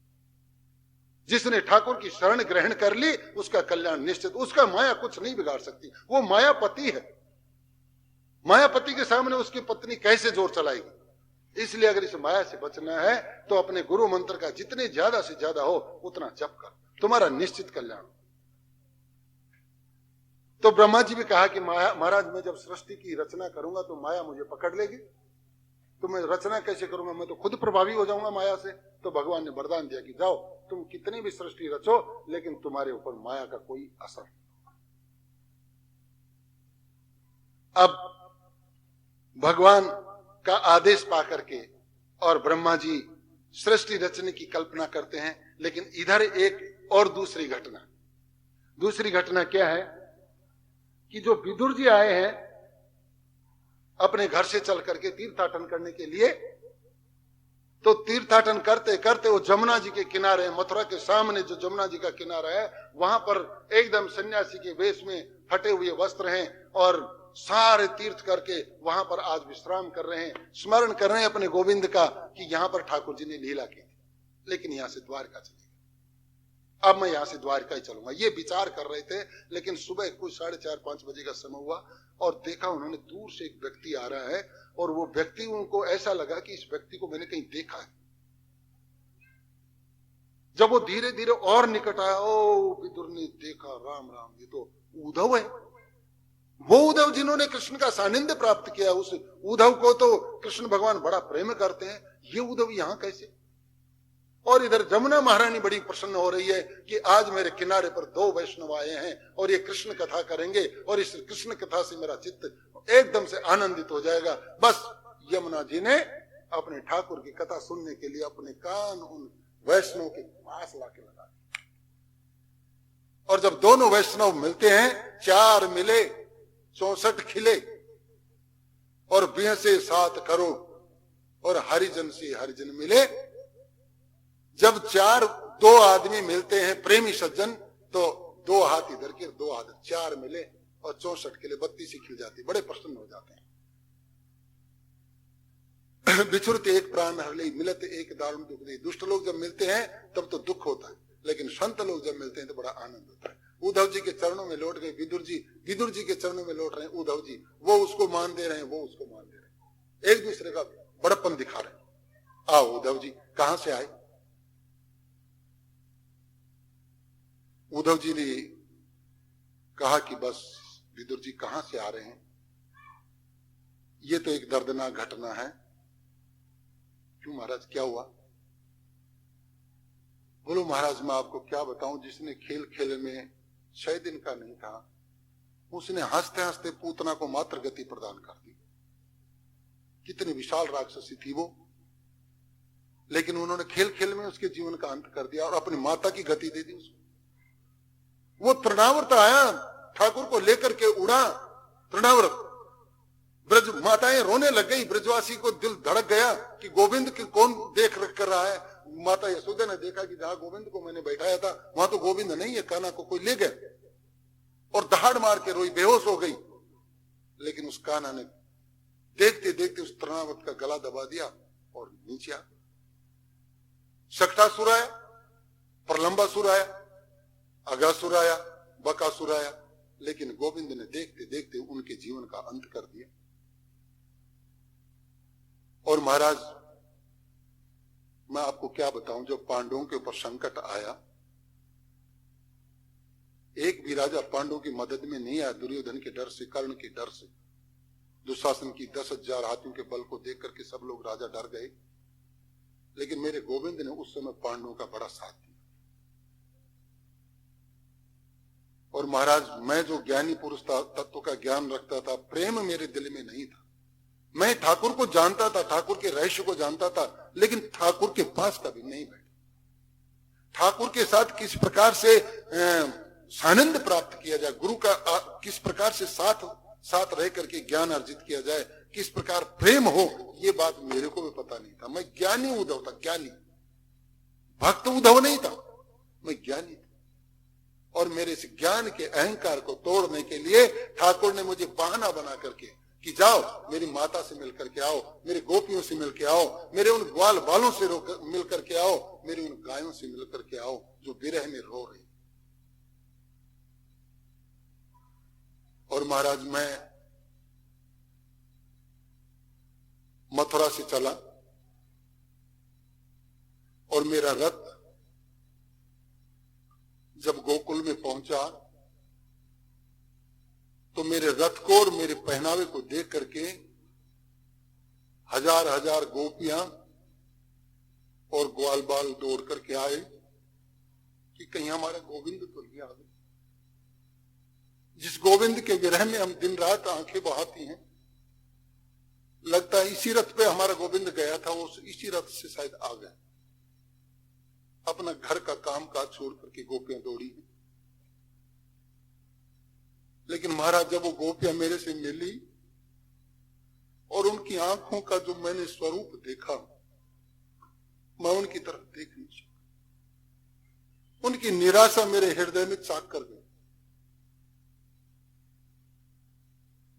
जिसने ठाकुर की शरण ग्रहण कर ली उसका कल्याण निश्चित, उसका माया कुछ नहीं बिगाड़ सकती। वो मायापति है, मायापति के सामने उसकी पत्नी कैसे जोर चलाएगी। इसलिए अगर इस माया से बचना है तो अपने गुरु मंत्र का जितने ज्यादा से ज्यादा हो उतना जप कर, तुम्हारा निश्चित कल्याण। तो ब्रह्मा जी भी कहा कि माया, महाराज मैं जब सृष्टि की रचना करूंगा तो माया मुझे पकड़ लेगी, तो मैं रचना कैसे करूंगा, मैं तो खुद प्रभावी हो जाऊंगा माया से। तो भगवान ने वरदान दिया कि जाओ तुम कितनी भी सृष्टि रचो लेकिन तुम्हारे ऊपर माया का कोई असर नहीं। अब भगवान का आदेश पा करके और ब्रह्मा जी सृष्टि रचने की कल्पना करते हैं। लेकिन इधर एक और दूसरी घटना क्या है कि जो विदुर जी आए हैं अपने घर से चल करके तीर्थाटन करने के लिए, तो तीर्थाटन करते करते वो जमुना जी के किनारे, मथुरा के सामने जो जमुना जी का किनारा है, वहां पर एकदम सन्यासी के वेश में फटे हुए वस्त्र हैं और सारे तीर्थ करके वहां पर आज विश्राम कर रहे हैं, स्मरण कर रहे हैं अपने गोविंद का कि यहां पर ठाकुर जी ने लीला की थी। लेकिन यहां से द्वारका चलेगा, अब मैं यहां से द्वारका ही चलूंगा, ये विचार कर रहे थे। लेकिन सुबह कुछ 4:30-5 बजे का समय हुआ और देखा उन्होंने दूर से एक व्यक्ति आ रहा है और वो व्यक्ति, उनको ऐसा लगा कि इस व्यक्ति को मैंने कहीं देखा है। जब वो धीरे धीरे और निकट आया, ओ विदुर ने देखा, राम राम ये तो उद्धव है, वो उद्धव जिन्होंने कृष्ण का सानिध्य प्राप्त किया। उस उद्धव को तो कृष्ण भगवान बड़ा प्रेम करते हैं, ये उद्धव यहां कैसे। और इधर जमुना महारानी बड़ी प्रसन्न हो रही है कि आज मेरे किनारे पर 2 वैष्णव आए हैं और ये कृष्ण कथा करेंगे और इस कृष्ण कथा से मेरा चित्त एकदम से आनंदित हो जाएगा। बस यमुना जी ने अपने ठाकुर की कथा सुनने के लिए अपने कान उन वैष्णव के पास लाके लगा दिए। और जब दोनों वैष्णव मिलते हैं, 4 मिले 64 खिले और 7 करोड़ और हरिजन से हरिजन मिले। जब 2 आदमी मिलते हैं प्रेमी सज्जन, तो 2 हाथ इधर के 2 हाथ, 4 मिले और 64 खिले, 32 खिल जाती, बड़े प्रसन्न हो जाते हैं। बिछुड़ते एक प्राण हर ले, मिलते एक दारुण दुख दे। दुष्ट लोग जब मिलते हैं तब तो दुख होता है, लेकिन संत लोग जब मिलते हैं तो बड़ा आनंद होता है। उद्धव जी के चरणों में लौट गए विदुर जी के चरणों में लौट रहे हैं उद्धव जी, वो उसको मान दे रहे हैं, वो उसको मान दे रहे हैं, एक दूसरे का बड़प्पन दिखा रहे हैं। आओ उद्धव जी कहां से आए। उद्धव जी ने कहा कि बस विदुर जी कहां से आ रहे हैं, ये तो एक दर्दनाक घटना है। क्यों महाराज क्या हुआ। बोलो महाराज मैं आपको क्या बताऊं, जिसने खेल खेल में 6 दिन का नहीं था, उसने हंसते हंसते पूतना को मात्र गति प्रदान कर दी। कितनी विशाल राक्षसी थी वो, लेकिन उन्होंने खेल खेल में उसके जीवन का अंत कर दिया और अपनी माता की गति दे दी उसको। वो तृणावर्त आया, ठाकुर को लेकर के उड़ा तृणावर्त। ब्रज माताएं रोने लग गई, ब्रजवासी को दिल धड़क गया कि गोविंद की कौन देख रख कर रहा है। माता यशोदा ने देखा कि जहां गोविंद को मैंने बैठाया था वहां तो गोविंद नहीं है, कान्हा को कोई ले गया, और दहाड़ मार के रोई, बेहोश हो गई। लेकिन उस कान्हा ने देखते देखते उस तृणावर्त का गला दबा दिया और नीचे आ। शकटासुर आया, प्रलंबासुर आया, अगासुर आया, बकासुर आया, लेकिन गोविंद ने देखते देखते उनके जीवन का अंत कर दिया। और महाराज मैं आपको क्या बताऊं, जब पांडवों के ऊपर संकट आया, एक भी राजा पांडवों की मदद में नहीं आया। दुर्योधन के डर से, कर्ण के डर से, दुशासन की 10,000 हाथियों के बल को देख करके सब लोग राजा डर गए। लेकिन मेरे गोविंद ने उस समय पांडवों का बड़ा साथ दिया। और महाराज मैं जो ज्ञानी पुरुष था, तत्व का ज्ञान रखता था, प्रेम मेरे दिल में नहीं था। मैं ठाकुर को जानता था, ठाकुर के रहस्य को जानता था, लेकिन ठाकुर के पास कभी नहीं बैठा। ठाकुर के साथ किस प्रकार से सानंद प्राप्त किया जाए, गुरु का किस प्रकार से साथ रह करके ज्ञान अर्जित किया जाए, किस प्रकार प्रेम हो, ये बात मेरे को भी पता नहीं था। मैं ज्ञानी उद्धव था, ज्ञानी, भक्त उद्धव नहीं था, मैं ज्ञानी था। और मेरे इस ज्ञान के अहंकार को तोड़ने के लिए ठाकुर ने मुझे बहाना बना करके कि जाओ मेरी माता से मिलकर के आओ, मेरे गोपियों से मिलकर आओ, मेरे उन ग्वाल बालों से मिलकर के आओ, मेरी उन गायों से मिलकर के आओ जो विरह में रो रही। और महाराज मैं मथुरा से चला और मेरा रथ जब गोकुल में पहुंचा तो मेरे रथ को और मेरे पहनावे को देख करके हजार हजार गोपियां और ग्वाल बाल दौड़ करके आए कि कहीं हमारा गोविंद तो नहीं आ गए। जिस गोविंद के विरह में हम दिन रात आंखें बहाती हैं, लगता है इसी रथ पे हमारा गोविंद गया था, वो इसी रथ से शायद आ गया। अपना घर का काम काज छोड़ करके गोपियां दौड़ी हैं। लेकिन महाराज जब वो गोपियां मेरे से मिली और उनकी आंखों का जो मैंने स्वरूप देखा, मैं उनकी तरफ देख नहीं सका। उनकी निराशा मेरे हृदय में चाक कर गई।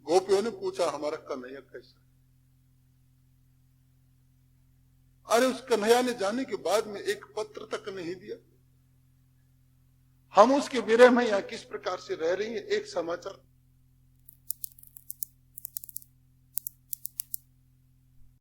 गोपियों ने पूछा हमारा कन्हैया कैसा? अरे उस कन्हैया ने जाने के बाद में एक पत्र तक नहीं दिया। हम उसके विरह में यहाँ किस प्रकार से रह रही है, एक समाचार